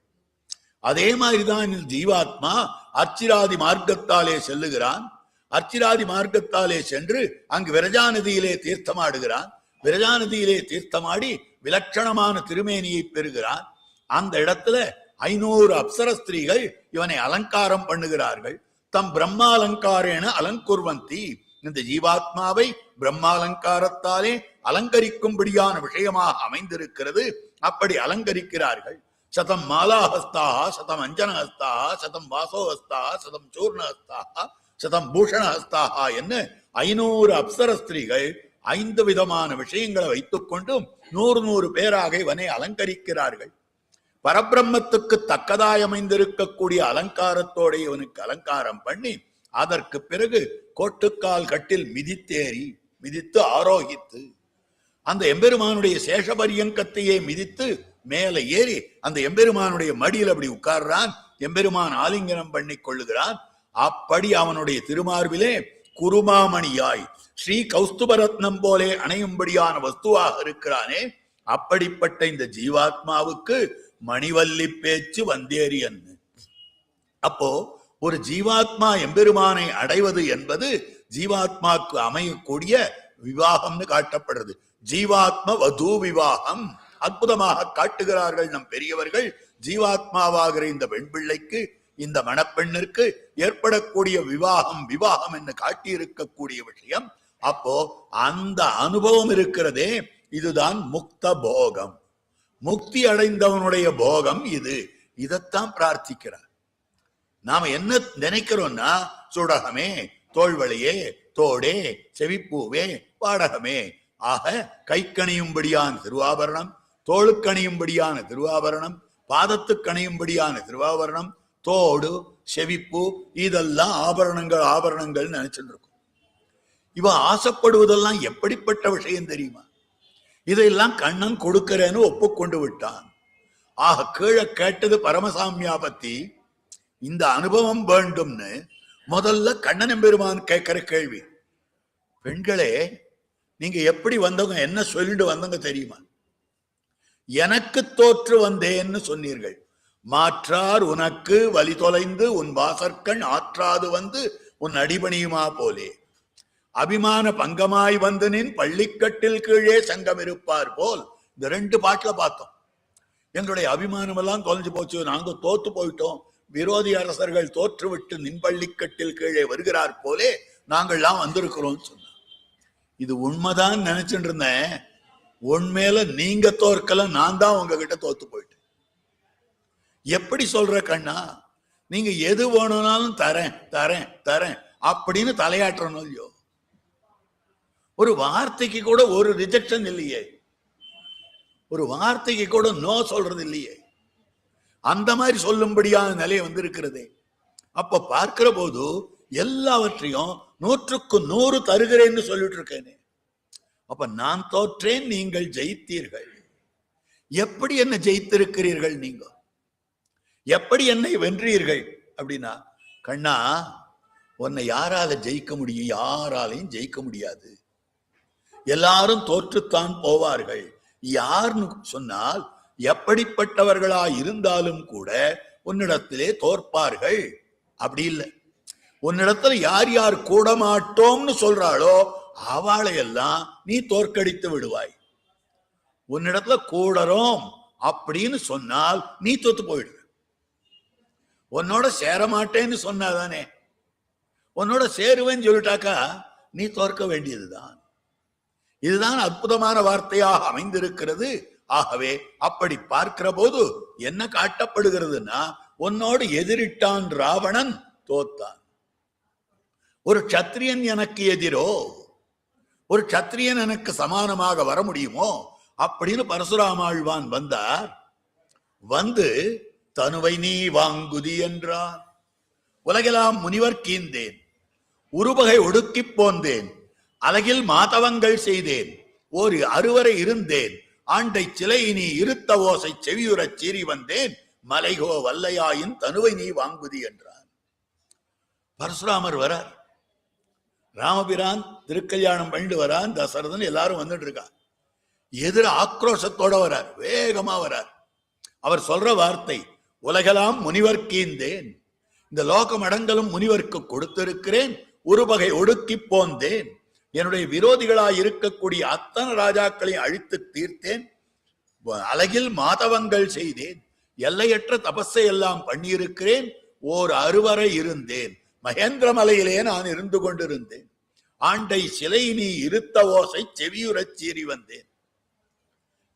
அதே மாதிரிதான் ஜீவாத்மா அர்ச்சிராதி மார்க்கத்தாலே செல்லுகிறான். அர்ச்சிராதி மார்க்கத்தாலே சென்று அங்கு விரஜா நதியிலே தீர்த்தமாடுகிறான். விரஜா நதியிலே தீர்த்தமாடி விலட்சணமான திருமேனியை பெறுகிறான். அந்த இடத்துல 500 அப்சர ஸ்திரீகள் இவனை அலங்காரம் பண்ணுகிறார்கள். தம் பிரம்மாலங்காரேன அலங்குர்வந்தி, இந்த ஜீவாத்மாவை பிரம்மாலங்காரத்தாலே அலங்கரிக்கும்படியான விஷயமாக அமைந்திருக்கிறது. அப்படி அலங்கரிக்கிறார்கள். சதம் மாலாஹஸ்தாக, சதம் அஞ்சனஹஸ்தாக, சதம் வாசோஹஸ்தாக, சதம் சூர்ணஹஸ்தாக, சதம் பூஷணஹஸ்தாக என்ன 500 அப்சர ஸ்திரீகள் 5 விதமான விஷயங்களை வைத்துக் கொண்டும் 100 பேராக இவனை அலங்கரிக்கிறார்கள். பரபிரம்மத்துக்கு தக்கதாய் அமைந்திருக்கக்கூடிய அலங்காரத்தோட இவனுக்கு அலங்காரம் பண்ணி அதற்கு பிறகு கோட்டுக்கால் கட்டில் மிதித்து ஆரோகித்து அந்த எம்பெருமானுடைய சேஷபரியங்கத்தையே மிதித்து மேல ஏறி அந்த எம்பெருமானுடைய மடியில் அப்படி உட்கார்றான். எம்பெருமான் ஆலிங்கனம் பண்ணி கொள்ளுகிறான். அப்படி அவனுடைய திருமார்பிலே குருமாமணியாய் ஸ்ரீ கௌஸ்துபரத்னம் போலே அணையும்படியான வஸ்துவாக இருக்கிறானே, அப்படிப்பட்ட இந்த ஜீவாத்மாவுக்கு மணிவல்லி பேச்சு வந்தேரியன். அப்போ ஒரு ஜீவாத்மா எம்பெருமானை அடைவது என்பது ஜீவாத்மாக்கு அமையக்கூடிய விவாகம்னு காட்டப்படுறது. ஜீவாத்ம வது விவாகம் அற்புதமாக காட்டுகிறார்கள் நம் பெரியவர்கள். ஜீவாத்மாவாகிற இந்த பெண் பிள்ளைக்கு, இந்த மணப்பெண்ணிற்கு ஏற்படக்கூடிய விவாகம் என்று காட்டியிருக்கக்கூடிய விஷயம். அப்போ அந்த அனுபவம் இருக்கிறதே, இதுதான் முக்த போகம். முக்தி அடைந்தவனுடைய போகம் இது. இதைத்தான் பிரார்த்திக்கிறார். நாம என்ன நினைக்கிறோம்னா, சுடகமே, தோள்வழியே, தோடே, செவிப்பூவே, பாடகமே, ஆக கைக்கணியும்படியான திருவாபரணம், தோளுக்கணியும்படியான திருவாபரணம், பாதத்துக்கணியும்படியான திருவாபரணம், தோடு, செவிப்பு, இதெல்லாம் ஆபரணங்கள் நினைச்சுட்டு இருக்கும். இவ ஆசைப்படுவதெல்லாம் எப்படிப்பட்ட விஷயம் தெரியுமா? இதையெல்லாம் கண்ணன் கொடுக்கிறேன்னு ஒப்புக்கொண்டு விட்டான். ஆக கீழே கேட்டது பரமசாமியா பத்தி இந்த அனுபவம் வேண்டும்னு முதல்ல கண்ணன் எம்பெருமான் கேட்கிற கேள்வி. பெண்களே, நீங்க எப்படி வந்தவங்க, என்ன சொல்லிட்டு வந்தவங்க தெரியுமா? எனக்கு தோற்று வந்தேன்னு சொன்னீர்கள். மாற்றார் உனக்கு வழி தொலைந்து உன் வாசற்கண் ஆற்றாது வந்து உன் அடிபணியுமா போலே, அபிமான பங்கமாய் வந்து நின் பள்ளிக்கட்டில் கீழே சங்கம் இருப்பார் போல். இந்த 2 பாட்டுல பார்த்தோம். எங்களுடைய அபிமானம் எல்லாம் தொலைஞ்சு போச்சு, நாங்க தோத்து போயிட்டோம், விரோதி அரசர்கள் தோற்றுவிட்டு நின் பள்ளிக்கட்டில் கீழே வருகிறார் போலே நாங்கள்லாம் வந்திருக்கிறோம் சொன்னோம். இது உண்மைதான் நினைச்சுட்டு இருந்தேன். உண்மையில நீங்க தோற்கல, நான் தான் உங்ககிட்ட தோத்து போயிட்டேன். எப்படி சொல்ற கண்ணா? நீங்க எது வேணும்னாலும் தரேன் தரேன் தரேன் அப்படின்னு தலையாற்றணும் இல்லையோ? ஒரு வார்த்தைக்கு கூட ஒரு ரிஜெக்ஷன் இல்லையே, ஒரு வார்த்தைக்கு கூட நோ சொல்றது இல்லையே. அந்த மாதிரி சொல்லும்படியான நிலை வந்திருக்கிறதே. அப்ப பார்க்கிற போது எல்லாவற்றையும் 100க்கு 100 தருகிறேன்னு சொல்லிட்டு இருக்கேனே. அப்ப நான் தோற்றேன், நீங்கள் ஜெயித்தீர்கள். எப்படி என்ன ஜெயித்திருக்கிறீர்கள்? நீங்க எப்படி என்னை வென்றீர்கள் அப்படின்னா, கண்ணா, உன்னை யாரால ஜெயிக்க முடியும்? யாராலையும் ஜெயிக்க முடியாது. எல்லாரும் தோற்றுத்தான் போவார்கள். யாருன்னு சொன்னால் எப்படிப்பட்டவர்களா இருந்தாலும் கூட உன்னிடத்திலே தோற்பார்கள். அப்படி இல்லை. உன்னிடத்துல யார் யார் கூட மாட்டோம்னு சொல்றாளோ அவளை எல்லாம் நீ தோற்கடித்து விடுவாய். உன்னிடத்துல கூடறோம் அப்படின்னு சொன்னால் நீ தோத்து போயிடு. உன்னோட சேர மாட்டேன்னு சொன்னாதானே, உன்னோட சேருவேன்னு சொல்லிட்டாக்கா நீ தோற்க வேண்டியதுதான். இதுதான் அற்புதமான வார்த்தையாக அமைந்திருக்கிறது. ஆகவே அப்படி பார்க்கிற போது என்ன காட்டப்படுகிறதுனா, உன்னோடு எதிரிட்டான் ராவணன், தோத்தான். ஒரு சத்திரியன் எனக்கு எதிரோ, ஒரு சத்திரியன் எனக்கு சமானமாக வர முடியுமோ அப்படின்னு பரசுராமாழ்வான் வந்தார். வந்து தனுவை நீ வாங்குதி என்றார். உலகெல்லாம் முனிவர் கீந்தேன், உருவகை ஒடுக்கி போந்தேன், அலகில் மாதவங்கள் செய்தேன், ஒரு அறுவரை இருந்தேன், ஆண்டை சிலை நீ இருத்த ஓசை செவியுறச் சீறி வந்தேன், மலைகோ வல்லையாயின் தனுவை நீ வாங்குதி என்றார். பரசுராமர் வரார், ராமபிரான் திருக்கல்யாணம் பண்ணிட்டு வரான், தசரதன் எல்லாரும் வந்துட்டு இருக்கா. எதிர ஆக்ரோஷத்தோட வரார், வேகமா வரார். அவர் சொல்ற வார்த்தை, உலகெல்லாம் முனிவர்க்கீந்தேன், இந்த லோகம் அடங்கலும் முனிவர்க்கு கொடுத்திருக்கிறேன். ஒரு பகை ஒடுக்கி போந்தேன், என்னுடைய விரோதிகளாய் இருக்கக்கூடிய அத்தனை ராஜாக்களையும் அழித்து தீர்த்தேன். அழகில் மாதவங்கள் செய்தேன், எல்லையற்ற தபஸை எல்லாம் பண்ணியிருக்கிறேன். ஓர் அறுவரை இருந்தேன், மகேந்திர மலையிலே நான் இருந்து கொண்டிருந்தேன். ஆண்டை சிலை நீ இருத்த ஓசை செவியுறச் சீறி வந்தேன்.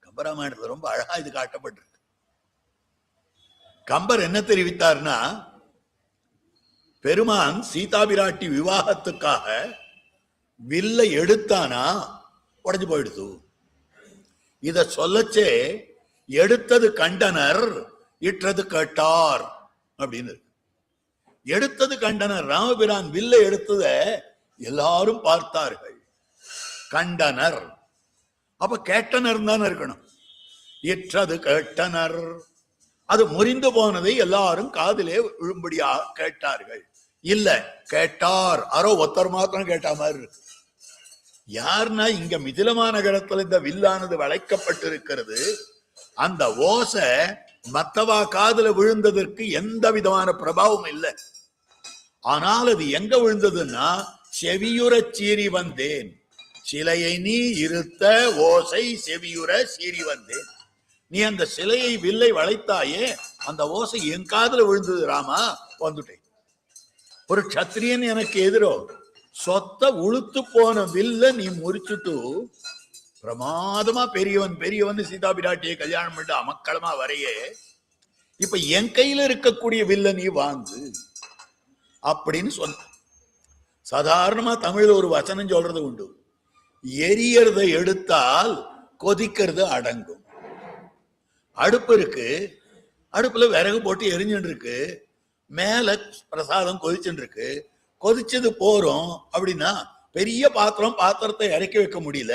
கம்பராமாயணத்துல ரொம்ப அழகா இது காட்டப்பட்டிருக்கு. கம்பர் என்ன தெரிவித்தார்னா, பெருமான் சீதா பிராட்டி விவாகத்துக்காக வில்லை எடுத்தானா உடைஞ்சு போயிடுது. இத சொல்லச்சே எடுத்தது கண்டனர், இற்றது கேட்டார் அப்படின்னு. எடுத்தது கண்டனர், ராமபிரான் வில்லை எடுத்தத எல்லாரும் பார்த்தார்கள். கண்டனர் அப்ப கேட்டனர் தான் இருக்கணும். இற்றது கேட்டனர், அது முறிந்து போனதை எல்லாரும் காதிலே விழும்படியாக கேட்டார்கள். இல்ல கேட்டார், அரோ ஒத்தர் மாத்திரம் கேட்ட மாதிரி இருக்கு. யாருன்னா, இங்க மிதிலமா நகரத்துல இந்த வில்லானது வளைக்கப்பட்டிருக்கிறது. அந்த ஓசை மத்தவா காதுல விழுந்ததற்கு எந்த விதமான பிரபாவம் இல்லை. ஆனால் அது எங்க விழுந்ததுன்னா, செவியுற சீறி வந்தேன், சிலையை நீ இருத்த ஓசை செவியுற சீறி வந்தேன். நீ அந்த சிலையை வில்லை வளைத்தாயே, அந்த ஓசை என் காதுல விழுந்தது ராமா, வந்துட்டேன். ஒரு க்ஷத்திரியன் எனக்கு எதிரோ சொத்த உளுத்து போன வில்ல நீ முறிச்சுட்டு பிரமாதமா பெரியவன் பெரியவன் சீதா பிராட்டியை கல்யாணம் பண்ணிட்டு அமக்களமா வரையே, இப்ப என் கையில இருக்கக்கூடிய வில்ல நீ வாங்கு அப்படின்னு சொன்ன. சாதாரணமா தமிழ்ல ஒரு வசனம் சொல்றது உண்டு, எரியறதை எடுத்தால் கொதிக்கிறது அடங்கும். அடுப்பு இருக்கு, அடுப்புல விறகு போட்டு எரிஞ்சுட்டு இருக்கு, மேல பிரசாதம் கொதிச்சுட்டு இருக்கு. கொதிச்சது போறோம் அப்படின்னா பெரிய பாத்திரம், பாத்திரத்தை இறக்கி வைக்க முடியல.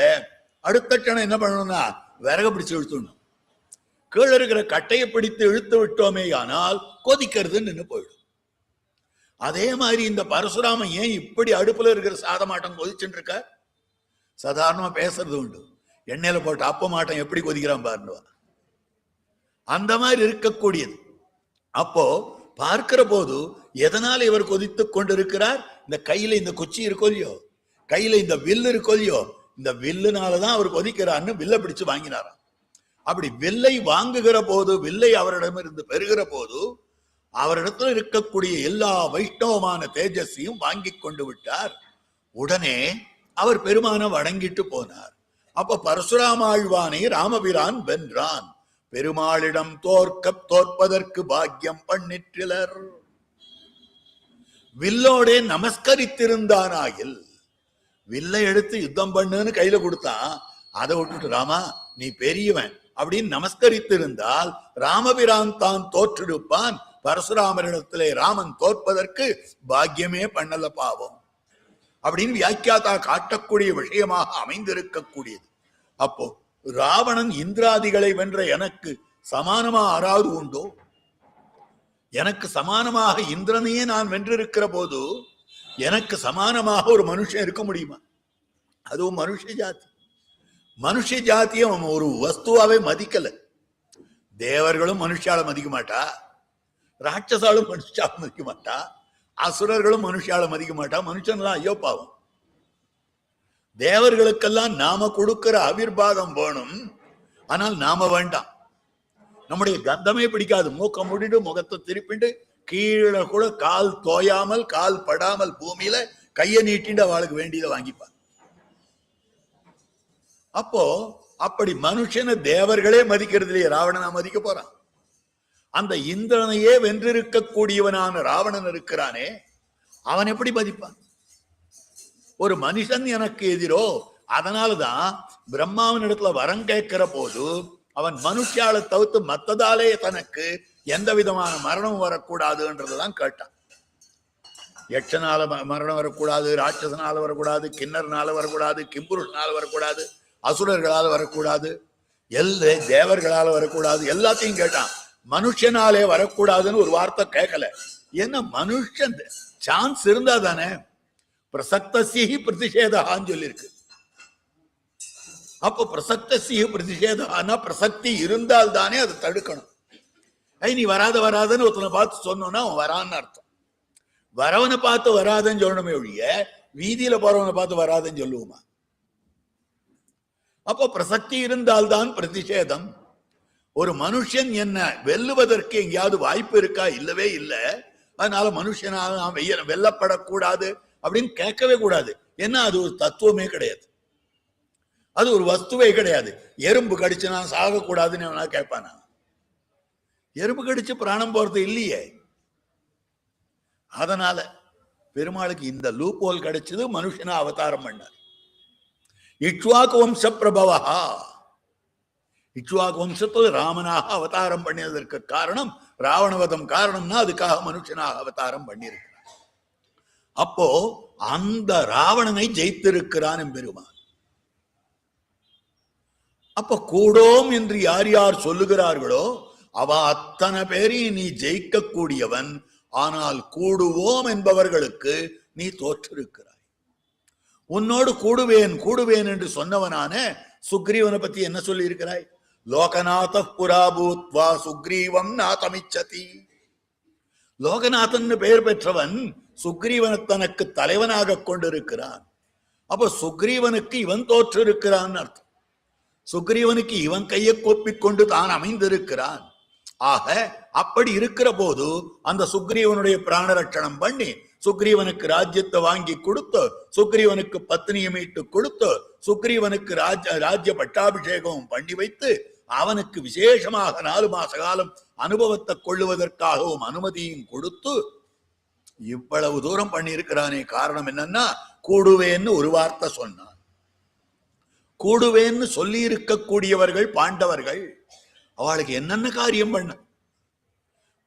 அடுத்த கணம் என்ன பண்ணணும்னா விறகு பிடிச்சு இழுத்துடணும். கீழே இருக்கிற கட்டையை பிடித்து இழுத்து விட்டோமே ஆனால் கொதிக்கிறது நின்று போயிடும். அதே மாதிரி இந்த பரசுராமன் ஏன் இப்படி அடுப்புல இருக்கிற சாதமாட்டம் கொதிச்சுட்டு இருக்க? சாதாரணமா பேசுறது உண்டு, எண்ணெயில போட்டு அப்ப மாட்டம் எப்படி கொதிக்கிறான் பாருங்க, அந்த மாதிரி இருக்கக்கூடியது. அப்போ பார்க்கிற போது எதனால இவர் கொதித்து கொண்டிருக்கிறார்? இந்த கையில இந்த குச்சி இருக்கோ இல்லையோ, கையில இந்த வில்லு இருக்கோ இல்லையோ, இந்த வில்லுனாலதான் அவர் கொதிக்கிறார்னு வில்லை பிடிச்சு வாங்கினாராம். அப்படி வில்லை வாங்குகிற போது, வில்லை அவரிடமிருந்து பெறுகிற போது, அவரிடத்தில் இருக்கக்கூடிய எல்லா வைஷ்ணவமான தேஜஸையும் வாங்கி கொண்டு விட்டார். உடனே அவர் பெருமான வணங்கிட்டு போனார். அப்ப பரசுராமாழ்வானை ராமபிரான் வென்றான். பெருமாளிடம் தோற்பதற்கு பாக்கியம் பண்ணிற்றிலர். வில்லோடே நமஸ்கரித்திருந்தானாயில், வில்லை எடுத்து யுத்தம் பண்ணுன்னு கையில கொடுத்தான், அதை விட்டுட்டு ராமா நீ பெரியவன் அப்படின்னு நமஸ்கரித்திருந்தால் ராமபிரான் தான் தோற்றிருப்பான். பரசுராமரிடத்திலே ராமன் தோற்பதற்கு பாக்கியமே பண்ணல பாவம் அப்படின்னு வியாக்கியாதா காட்டக்கூடிய விஷயமாக அமைந்திருக்கக்கூடியது. அப்போ ராவணன் இந்திராதிகளை வென்ற எனக்கு சமானமா ஆறாவது உண்டோ? எனக்கு சமானமாக இந்திரனையே நான் வென்றிருக்கிற போது எனக்கு சமானமாக ஒரு மனுஷன் இருக்க முடியுமா? அதுவும் மனுஷ ஜாதி. மனுஷ ஜாத்தியை அவன் ஒரு வஸ்துவாவே மதிக்கல. தேவர்களும் மனுஷால மதிக்க மாட்டா, ராட்சசாலும் மனுஷால மதிக்க மாட்டா, அசுரர்களும் மனுஷால மதிக்க மாட்டா. மனுஷன்லாம் ஐயோ பாவம். தேவர்களுக்கெல்லாம் நாம கொடுக்கிற அவிர்வாதம் வேணும், ஆனால் நாம வேண்டாம். நம்முடைய கந்தமே பிடிக்காது. மூக்க முடிட்டு முகத்தை திருப்பிண்டு கீழே கூட கால் தோயாமல் கால் படாமல் பூமியில கையை நீட்டிண்டு அவளுக்கு வேண்டியதை வாங்கிப்பான். அப்போ அப்படி மனுஷனை தேவர்களே மதிக்கிறது இல்லையே, ராவணனா மதிக்க போறான். அந்த இந்திரனையே வென்றிருக்கக்கூடியவனான ராவணன் இருக்கிறானே, அவன் எப்படி மதிப்பான்? ஒரு மனுஷன் எனக்கு எதிரோ. அதனாலதான் பிரம்மாவின் இடத்துல வரம் கேட்கிற போது அவன் மனுஷால தவிர்த்து மத்ததாலே தனக்கு எந்த விதமான மரணம் வரக்கூடாதுன்றதுதான் கேட்டான். யட்சனால மரணம் வரக்கூடாது, ராட்சசனால வரக்கூடாது, கிண்ணறனால வரக்கூடாது, கிம்புருஷனால வரக்கூடாது, அசுரர்களால் வரக்கூடாது, தேவர்களால வரக்கூடாது, எல்லாத்தையும் கேட்டான். மனுஷனாலே வரக்கூடாதுன்னு ஒரு வார்த்தை கேட்கல. ஏன்னா மனுஷன் சான்ஸ் இருந்தா தானே. பிரசக்தசி பிரதிஷேதான்னு சொல்லியிருக்கு. அப்போ பிரசக்தசி பிரதிஷேதான்னா பிரசக்தி இருந்தால் தானே அதை தடுக்கணும். நீ வராத வராதன்னு ஒருத்தனை பார்த்து சொன்னோன்னா அவன் வரான்னு அர்த்தம். வரவனை பார்த்து வராதன்னு சொல்லணுமே ஒழிய வீதியில போறவனை பார்த்து வராதன்னு சொல்லுவோமா? அப்போ பிரசக்தி இருந்தால்தான் பிரதிஷேதம். ஒரு மனுஷன் என்ன வெல்லுவதற்கு எங்கேயாவது வாய்ப்பு இருக்கா? இல்லவே இல்லை. அதனால மனுஷனாக நாம் வெல்லப்படக்கூடாது அப்படின்னு கேட்கவே கூடாது. ஏன்னா அது ஒரு தத்துவமே கிடையாது, அது ஒரு வஸ்துவே கிடையாது. எறும்பு கடிச்சு நான் சாகக்கூடாதுன்னு கேட்பானா? எறும்பு கடிச்சு பிராணம் போறது இல்லையே. அதனால பெருமாளுக்கு இந்த லூப் ஹோல் கிடைச்சது, மனுஷனா அவதாரம் பண்ணார். இக்ஷ்வாகு வம்ச பிரபவா, இக்ஷ்வாகு வம்சத்தில் ராமனாக அவதாரம் பண்ணியதற்கு காரணம் ராவணவதம் காரணம்னா அதுக்காக மனுஷனாக அவதாரம் பண்ணியிருக்கிறார். அப்போ அந்த ராவணனை ஜெயித்திருக்கிறான் பெருமான். அப்ப கூடோம் என்று யார் யார் சொல்லுகிறார்களோ அவ அத்தனை பேரையும் நீ ஜெயிக்க கூடியவன். ஆனால் கூடுவோம் என்பவர்களுக்கு நீ தோற்றிருக்கிறாய். உன்னோடு கூடுவேன் கூடுவேன் என்று சொன்னவனான சுக்ரீவனை பத்தி என்ன சொல்லி இருக்கிறாய்? லோகநாத புராபூத்வா சுக்ரீவம் நாதமிச்சதி. லோகநாதன் பெயர் பெற்றவன் சுக்ரீவனை தனக்கு தலைவனாக கொண்டிருக்கிறான். அப்ப சுக்ரீவனுக்கு இவன் தோற்றிருக்கிறான் அர்த்தம். சுக்ரீவனுக்கு இவன் கையை கோப்பிக்கொண்டு தான் அமைந்திருக்கிறான். ஆக அப்படி இருக்கிற போது அந்த சுக்ரீவனுடைய பிராண ரட்சணம் பண்ணி சுக்ரீவனுக்கு ராஜ்யத்தை வாங்கி கொடுத்து, சுக்ரீவனுக்கு பத்னியை மீட்டு கொடுத்து, சுக்ரீவனுக்கு ராஜ்ய பட்டாபிஷேகமும் பண்ணி வைத்து, அவனுக்கு விசேஷமாக 4 மாச காலம் அனுபவத்தை கொள்ளுவதற்காகவும் அனுமதியும் கொடுத்து இவ்வளவு தூரம் பண்ணி இருக்கிறானே. காரணம் என்னன்னா கூடுவேன்னு ஒரு வார்த்தை சொன்னான். கூடுவேன்னு சொல்லி இருக்கக்கூடியவர்கள் பாண்டவர்கள். அவளுக்கு என்னென்ன காரியம் பண்ண?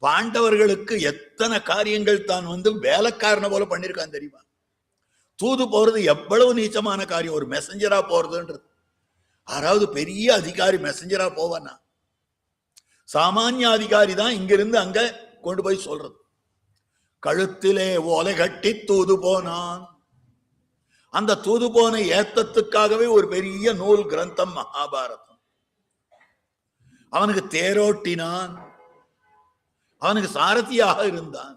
பாண்டவர்களுக்கு எத்தனை காரியங்கள் தான் வேலைக்காரனை போல பண்ணிருக்கான் தெரியுமா? தூது போறது எவ்வளவு நீச்சமான காரியம். ஒரு மெசஞ்சரா போறதுன்றது. யாராவது பெரிய அதிகாரி மெசஞ்சரா போவானா? சாமானிய அதிகாரி தான் இங்கிருந்து அங்க கொண்டு போய் சொல்றது. கழுத்திலே ஓலை கட்டி தூது போனான். அந்த தூது போன ஏத்தத்துக்காகவே ஒரு பெரிய நூல் கிரந்தம் மகாபாரதம். அவனுக்கு தேரோட்டினான், அவனுக்கு சாரதியாக இருந்தான்.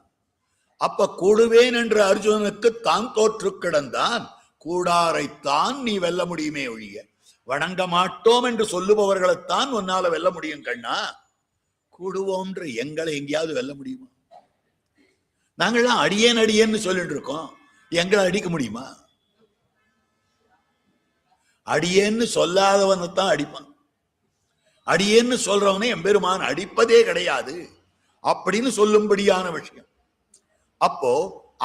அப்ப கூடுவேன் என்ற அர்ஜுனனுக்கு தான் தோற்று கிடந்தான். கூடாரைத்தான் நீ வெல்ல முடியுமே ஒழிய வணங்க மாட்டோம் என்று சொல்லுபவர்களைத்தான் உன்னால வெல்ல முடியும் கண்ணா. கூடுவோம்ன்ற எங்களை எங்கேயாவது வெல்ல முடியுமா? நாங்கள்லாம் அடியேன் அடியேன்னு சொல்லிட்டு இருக்கோம், எங்களை அடிக்க முடியுமா? அடியேன்னு சொல்லாதவனைத்தான் அடிப்பான். அடியேன்னு சொல்றவனை எம்பெருமான் அடிப்பதே கிடையாது அப்படின்னு சொல்லும்படியான விஷயம். அப்போ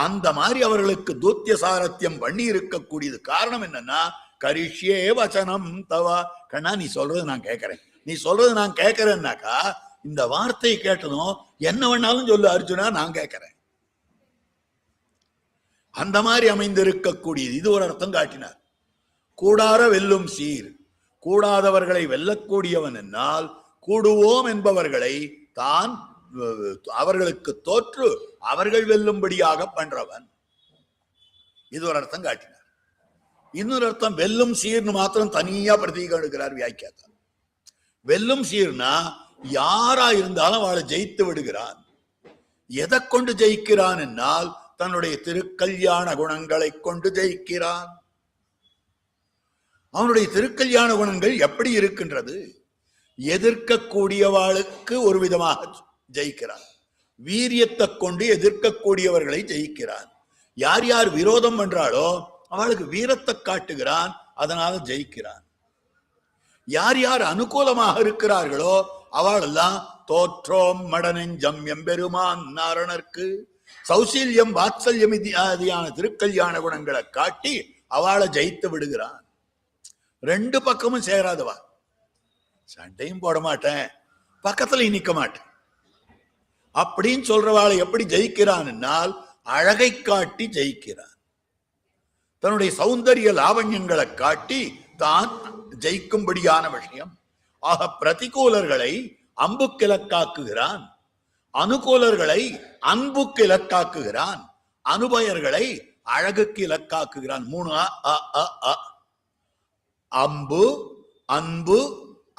அந்த மாதிரி அவர்களுக்கு தூத்திய சாரத்தியம் பண்ணி இருக்கக்கூடியது. காரணம் என்னன்னா கரிஷ்யே வசனம் தவா. கண்ணா நீ சொல்றது நான் கேட்கிறேன், நீ சொல்றது நான் கேட்கிறேன்னாக்கா இந்த வார்த்தையை கேட்டதும் என்ன வேணாலும் சொல்லு அர்ஜுனா, நான் கேட்கிறேன். அந்த மாதிரி அமைந்திருக்கக்கூடியது. இது ஒரு அர்த்தம் காட்டினார். கூடார வெல்லும் சீர், கூடாதவர்களை வெல்லக்கூடியவன் என்னால் கூடுவோம் என்பவர்களை தான் அவர்களுக்கு தோற்று அவர்கள் வெல்லும்படியாக பண்றவன். இது ஒரு அர்த்தம் காட்டினார். இன்னொரு அர்த்தம் வெல்லும் சீர்னு மாத்திரம் தனியா பிரதீகம் எடுக்கிறார் வியாக்கியாத்தா. வெல்லும் சீர்னா யாரா இருந்தாலும் அவளை ஜெயித்து விடுகிறான். எதை கொண்டு ஜெயிக்கிறான் என்னால் தன்னுடைய திருக்கல்யாண குணங்களை கொண்டு ஜெயிக்கிறான். அவனுடைய திருக்கல்யாண குணங்கள் எப்படி இருக்கின்றது? எதிர்க்கக்கூடியவாளுக்கு ஒரு விதமாக ஜெயிக்கிறான். வீரியத்தை கொண்டு எதிர்க்கக்கூடியவர்களை ஜெயிக்கிறான். யார் யார் விரோதம் பண்றாளோ அவளுக்கு வீரத்தை காட்டுகிறான், அதனால ஜெயிக்கிறான். யார் யார் அனுகூலமாக இருக்கிறார்களோ அவளெல்லாம் தோற்றோம் மடநெஞ்சம் எம்பெருமான் நாரணர்க்கு சௌசீல்யம் வாத்சல்யம் இத்தியாதியான திருக்கல்யாண குணங்களை காட்டி அவளை ஜெயித்து விடுகிறான். 2 பக்கமும் சேராதவா. சண்டையும் போட மாட்டேன், பக்கத்துல நிக்க மாட்டேன் அப்படின்னு சொல்றவாளை எப்படி ஜெயிக்கிறான் என்னால் அழகை காட்டி ஜெயிக்கிறான். தன்னுடைய சௌந்தரிய லாவண்யங்களை காட்டி தான் ஜெயிக்கும்படியான விஷயம். ஆக பிரதிகூலர்களை அம்புக்கு இலக்காக்குகிறான், அனுகூலர்களை அன்புக்கு இலக்காக்குகிறான், அனுபயர்களை அழகுக்கு இலக்காக்குகிறான். 3 அம்பு, அன்பு,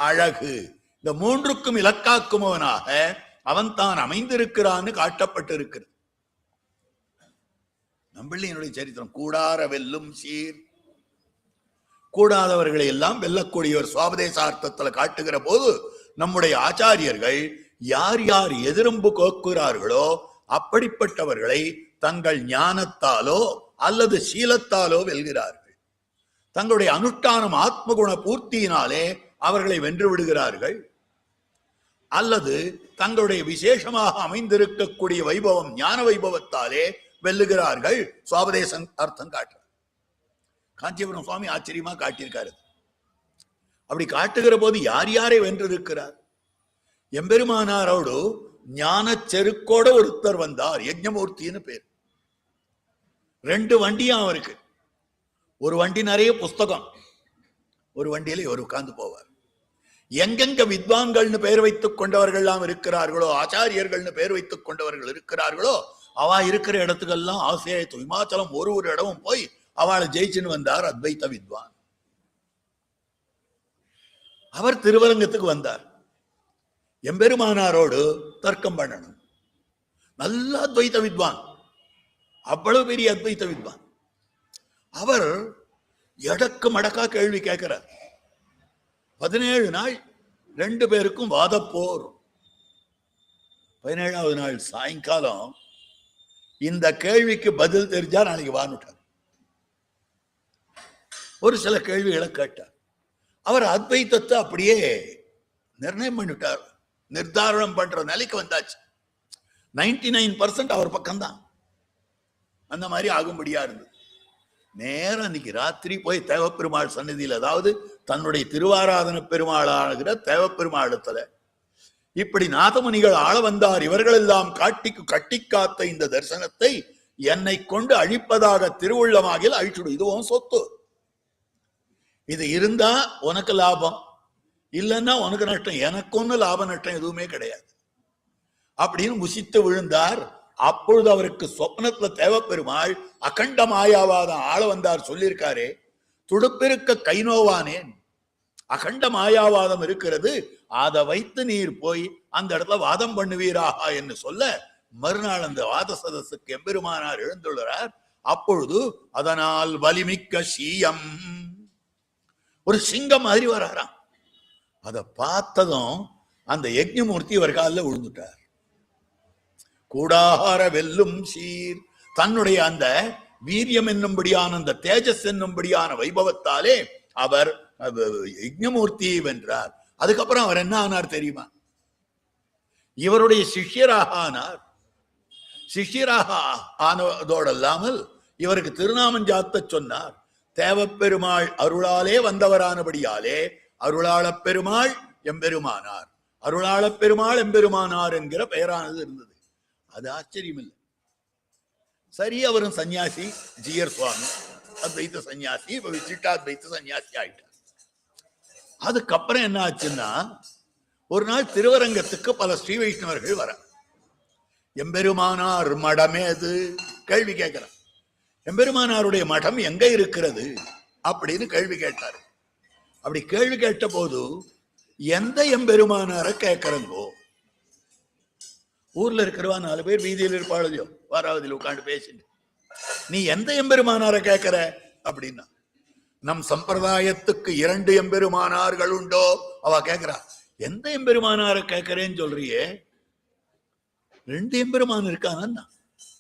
அழகு, இந்த 3க்கும் இலக்காக்குமவனாக அவன் தான் அமைந்திருக்கிறான்னு காட்டப்பட்டிருக்கிறது. நம்பிள்ளையினுடைய சரித்திரம். கூடார வெல்லும் சீர், கூடாதவர்களை எல்லாம் வெல்லக்கூடியவர் சுவாபதேசார்த்தத்துல காட்டுகிற போது நம்முடைய ஆச்சாரியர்கள் யார் யார் எதிரம்பு கோக்குகிறார்களோ அப்படிப்பட்டவர்களை தங்கள் ஞானத்தாலோ அல்லது சீலத்தாலோ வெல்கிறார்கள். தங்களுடைய அனுஷ்டானம் ஆத்மகுண பூர்த்தியினாலே அவர்களை வென்று விடுகிறார்கள். அல்லது தங்களுடைய விசேஷமாக அமைந்திருக்கக்கூடிய வைபவம் ஞான வைபவத்தாலே வெல்லுகிறார்கள். சுவாபதேசம் அர்த்தம் காட்டுறார். காஞ்சிபுரம் சுவாமி ஆச்சரியமா காட்டியிருக்காரு. அப்படி காட்டுகிற போது யார் யாரை வென்றிருக்கிறார்? எம்பெருமானாரோடு ஞான செருக்கோட ஒருத்தர் வந்தார், யஜ்ஞமூர்த்தின்னு பேர். 2 வண்டியும் அவருக்கு. ஒரு வண்டி நிறைய புஸ்தகம், ஒரு வண்டியில இவர் உட்கார்ந்து போவார். எங்கெங்க வித்வான்கள்னு பெயர் வைத்துக் கொண்டவர்கள் எல்லாம் இருக்கிறார்களோ, ஆச்சாரியர்கள்னு பெயர் வைத்துக் கொண்டவர்கள் இருக்கிறார்களோ, அவ இருக்கிற இடத்துக்கெல்லாம் ஆசிரியர் இமாச்சலம் ஒரு இடமும் போய் அவளை ஜெயிச்சுன்னு வந்தார் அத்வைத வித்வான். அவர் திருவரங்கத்துக்கு வந்தார். எம்பெருமானாரோடு தர்க்கம் பண்ணணும். நல்ல அத்வைத வித்வான், அவ்வளவு பெரிய அத்வைத வித்வான். அவர் எடக்கு மடக்கா கேள்வி கேட்கிறார். 17 நாள் 2 பேருக்கும் வாதப்போர். 17வது நாள் சாயங்காலம் இந்த கேள்விக்கு பதில் தெரிஞ்சா நாளைக்கு வானுட்டார். ஒரு சில கேள்விகளை கேட்டார். அவர் அத்வைத்தத்தை அப்படியே நிர்ணயம் பண்ணிட்டார், நிர்தாரணம் பண்ற நிலைக்கு வந்தாச்சு. 99% அவர் பக்கம்தான். அந்த மாதிரி ஆகும்படியா இருந்தது. நேரம் அன்னைக்கு ராத்திரி போய் தேவப்பெருமாள் சன்னதியில், அதாவது தன்னுடைய திருவாராதன பெருமாளாகிற தேவப்பெருமாளத்துல இப்படி நாதமுனிகள் ஆள வந்தார், இவர்கள் எல்லாம் கட்டி காத்த இந்த தரிசனத்தை என்னை கொண்டு அழிப்பதாக திருவுள்ளமாகில் அழிச்சுடு. இதுவும் சொத்து. இது இருந்தா உனக்கு லாபம், இல்லைன்னா உனக்கு நஷ்டம். எனக்கு ஒண்ணு லாப நஷ்டம் எதுவுமே கிடையாது அப்படின்னு முசித்து விழுந்தார். அப்பொழுது அவருக்கு சொப்னத்துல தேவப்பெருமாள் அகண்ட மாயாவாதம் ஆள வந்தார் சொல்லியிருக்காரே, துடுப்பிருக்க கை நோவானேன், அகண்ட மாயாவாதம் இருக்கிறது, அதை வைத்து நீர் போய் அந்த இடத்துல வாதம் பண்ணுவீராக என்று சொல்ல, மறுநாள் அந்த வாத சதஸுக்கு எம்பெருமானார் எழுந்துள்ளார். அப்பொழுது அதனால் வலிமிக்க சீயம், ஒரு சிங்கம் மாதிரி வராராம். அதை பார்த்ததும் அந்த யஜ்ஞமூர்த்தி இவர் காலில் விழுந்துட்டார். கூடார வெல்லும் சீர், தன்னுடைய அந்த வீரியம் என்னும்படியான அந்த தேஜஸ் என்னும்படியான வைபவத்தாலே அவர் யஜ்ஞமூர்த்தியை வென்றார். அதுக்கப்புறம் அவர் என்ன ஆனார் தெரியுமா? இவருடைய சிஷ்யராக ஆனார். சிஷ்யராக ஆனதோடு அல்லாமல் இவருக்கு திருநாமம் ஜாத்த சொன்னார். தேவப்பெருமாள் அருளாலே வந்தவரானபடியாலே அருளாள பெருமாள் எம்பெருமானார், அருளாள பெருமாள் எம்பெருமானார் என்கிற பெயரானது இருந்தது. அது ஆச்சரியம் இல்லை. சரி, அவரும் சன்னியாசி, ஜியர் சுவாமி அத்வைத்த சன்னியாசி, இப்ப விசிட்டாத்வைத்த சன்னியாசி ஆயிட்டார். அதுக்கப்புறம் என்ன ஆச்சுன்னா, ஒரு நாள் திருவரங்கத்துக்கு பல ஸ்ரீ வைஷ்ணவர்கள் வர, எம்பெருமானார் மடமே அது கேள்வி கேட்கிறார். எம்பெருமானாருடைய மடம் எங்க இருக்கிறது அப்படின்னு கேள்வி கேட்டாரு. அப்படி கேள்வி கேட்ட போது எந்த எம்பெருமானார கேட்கிறங்கோ, ஊர்ல இருக்கிறவா 4 பேர் வீதியில் இருப்பாளையோ வாராவதியில் உட்காந்து பேசிட்டு, நீ எந்த எம்பெருமானார கேட்கிற அப்படின்னா, நம் சம்பிரதாயத்துக்கு 2 எம்பெருமானார்கள் உண்டோ? அவ கேட்கிறா, எந்த எம்பெருமானார கேட்கிறேன்னு சொல்றியே? 2 எம்பெருமான் இருக்கானா?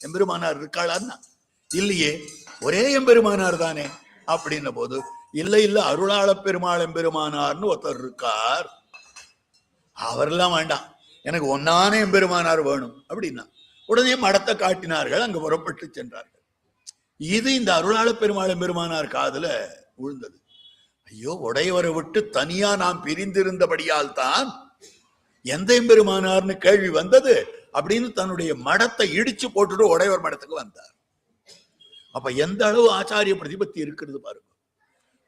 எம்பெருமானார் இருக்காளான்னா? இல்லையே, ஒரே எம்பெருமானார் தானே அப்படின்ன போது, இல்லை இல்ல அருளாள பெருமாள் எம்பெருமானார்னு ஒருத்தர் இருக்கார், அவரெல்லாம் வேண்டாம், எனக்கு ஒன்னான எம்பெருமானார் வேணும் அப்படின்னா உடனே மடத்தை காட்டினார்கள். அங்கு புறப்பட்டு சென்றார்கள். இது இந்த அருளாள பெருமாள் எம்பெருமானார் காதுல விழுந்தது. ஐயோ, உடையவரை விட்டு தனியா நாம் பிரிந்திருந்தபடியால் தான் எந்த எம்பெருமானார்னு கேள்வி வந்தது அப்படின்னு தன்னுடைய மடத்தை இடிச்சு போட்டுட்டு உடையவர் மடத்துக்கு வந்தார். அப்ப எந்த அளவு ஆச்சாரிய பிரதிபத்தி இருக்கிறது பாருங்க.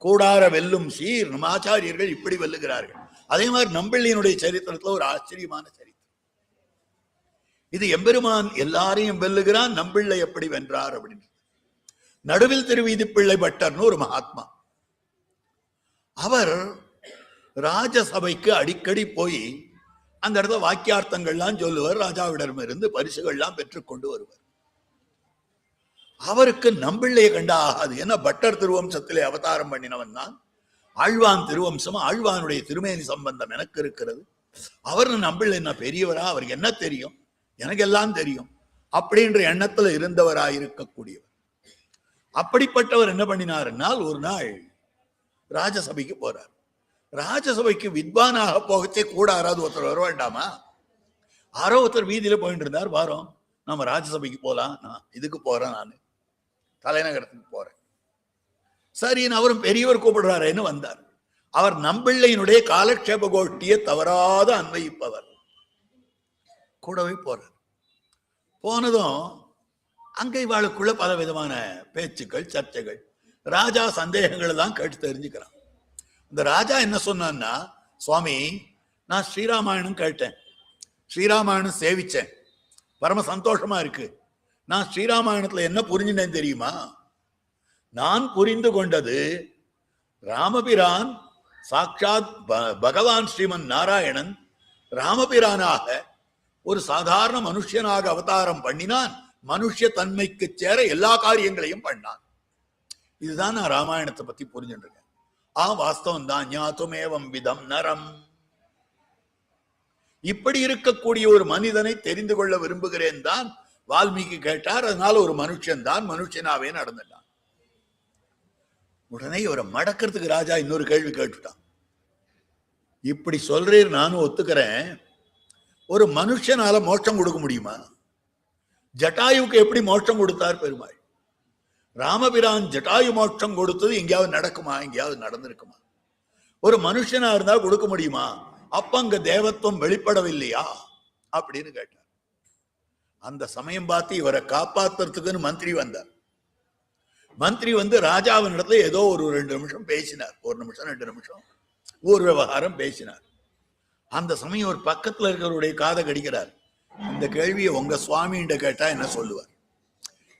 கூடார வெல்லும் சீர், நம்ம ஆச்சாரியர்கள் இப்படி வெல்லுகிறார்கள். அதே மாதிரி நம்பிள்ளையினுடைய சரித்திரத்துல ஒரு ஆச்சரியமான சரித்திரம் இது. எம்பெருமான் எல்லாரையும் வெல்லுகிறான், நம்பிள்ளை எப்படி வென்றார் அப்படின்னு. நடுவில் திருவீதி பிள்ளை பட்டர்னு ஒரு மகாத்மா, அவர் ராஜசபைக்கு அடிக்கடி போய் அந்த இடத்துல வாக்கியார்த்தங்கள்லாம் சொல்லுவார். ராஜாவிடம் இருந்து பரிசுகள்லாம் பெற்றுக்கொண்டு வருவார். அவருக்கு நம்பிள்ளையை கண்டா ஆகாது. ஏன்னா பட்டர் திருவம்சத்திலே அவதாரம் பண்ணினவன் தான். ஆழ்வான் திருவம்சம், ஆழ்வானுடைய திருமேனி சம்பந்தம் எனக்கு இருக்கிறது. அவர் நம்பிள்ளை என்ன பெரியவரா, அவருக்கு என்ன தெரியும், எனக்கு எல்லாம் தெரியும் அப்படின்ற எண்ணத்துல இருந்தவராய் இருக்கக்கூடியவர். அப்படிப்பட்டவர் என்ன பண்ணினார்னால், ஒரு நாள் ராஜசபைக்கு போறார். ராஜசபைக்கு வித்வானாக போகச்சே கூட யாராவது ஒருத்தர் வர வேண்டாமா? யாரோ ஒருத்தர் வீதியில போயிட்டு இருந்தார். வாரம் நம்ம ராஜசபைக்கு போலாம், நான் இதுக்கு போறேன், நான் தலைநகரத்துக்கு போறேன். சரின்னு அவரும் பெரியவர் கூப்பிடுறாருன்னு வந்தார். அவர் நம்பிள்ளையினுடைய காலக்ஷேப கோஷ்டியை தவறாத அன்வயிப்பவர். கூடவே போறார். போனதும் அங்க இவாளுக்குள்ள பல விதமான பேச்சுக்கள், சர்ச்சைகள். ராஜா சந்தேகங்கள் தான் கேட்டு தெரிஞ்சுக்கிறான். இந்த ராஜா என்ன சொன்னான்னா, சுவாமி நான் ஸ்ரீராமாயணம் கேட்டேன், ஸ்ரீராமாயணம் சேவிச்சேன், பரம சந்தோஷமா இருக்கு. நான் ஸ்ரீராமாயணத்துல என்ன புரிஞ்சுனேன் தெரியுமா? நான் புரிந்து கொண்டது ராமபிரான் சாட்சாத் பகவான் ஸ்ரீமன் நாராயணன் ராமபிரானாக ஒரு சாதாரண மனுஷனாக அவதாரம் பண்ணினான். மனுஷ தன்மைக்கு சேர எல்லா காரியங்களையும் பண்ணான். இதுதான் நான் ராமாயணத்தை பத்தி புரிஞ்சுருக்கேன். வாஸ்தவம் தான். ஞாதுமேவம் விதம் நரம். இப்படி இருக்கக்கூடிய ஒரு மனிதனை தெரிந்து கொள்ள விரும்புகிறேன் தான் வால்மீகி கேட்டார். அதனால ஒரு மனுஷன் தான், மனுஷனாவே நடந்துட்டான். உடனே இவரை மடக்கிறதுக்கு ராஜா இன்னொரு கேள்வி கேட்டுட்டான். இப்படி சொல்றீர், நானும் ஒத்துக்கிறேன். ஒரு மனுஷனால மோட்சம் கொடுக்க முடியுமா? ஜட்டாயுக்கு எப்படி மோட்சம் கொடுத்தார் பெருமாள்? ராமபிரான் ஜட்டாயு மோட்சம் கொடுத்தது எங்கேயாவது நடக்குமா? எங்கேயாவது நடந்திருக்குமா? ஒரு மனுஷனா இருந்தா கொடுக்க முடியுமா? அப்ப அங்க தேவத்துவம் வெளிப்படவில்லையா அப்படின்னு கேட்டார். அந்த சமயம் பார்த்து இவரை காப்பாத்துறதுக்குன்னு மந்திரி வந்தார். மந்திரி வந்து ராஜாவின் இடத்துல ஏதோ ஒரு 2 நிமிஷம் பேசினார். 1 நிமிஷம் 2 நிமிஷம் ஒரு விவகாரம் பேசினார். அந்த சமயம் ஒரு பக்கத்துல இருக்கிறவருடைய காதை கடிக்கிறார். இந்த கேள்வியை உங்க சுவாமிகிட்ட கேட்டா என்ன சொல்லுவார்?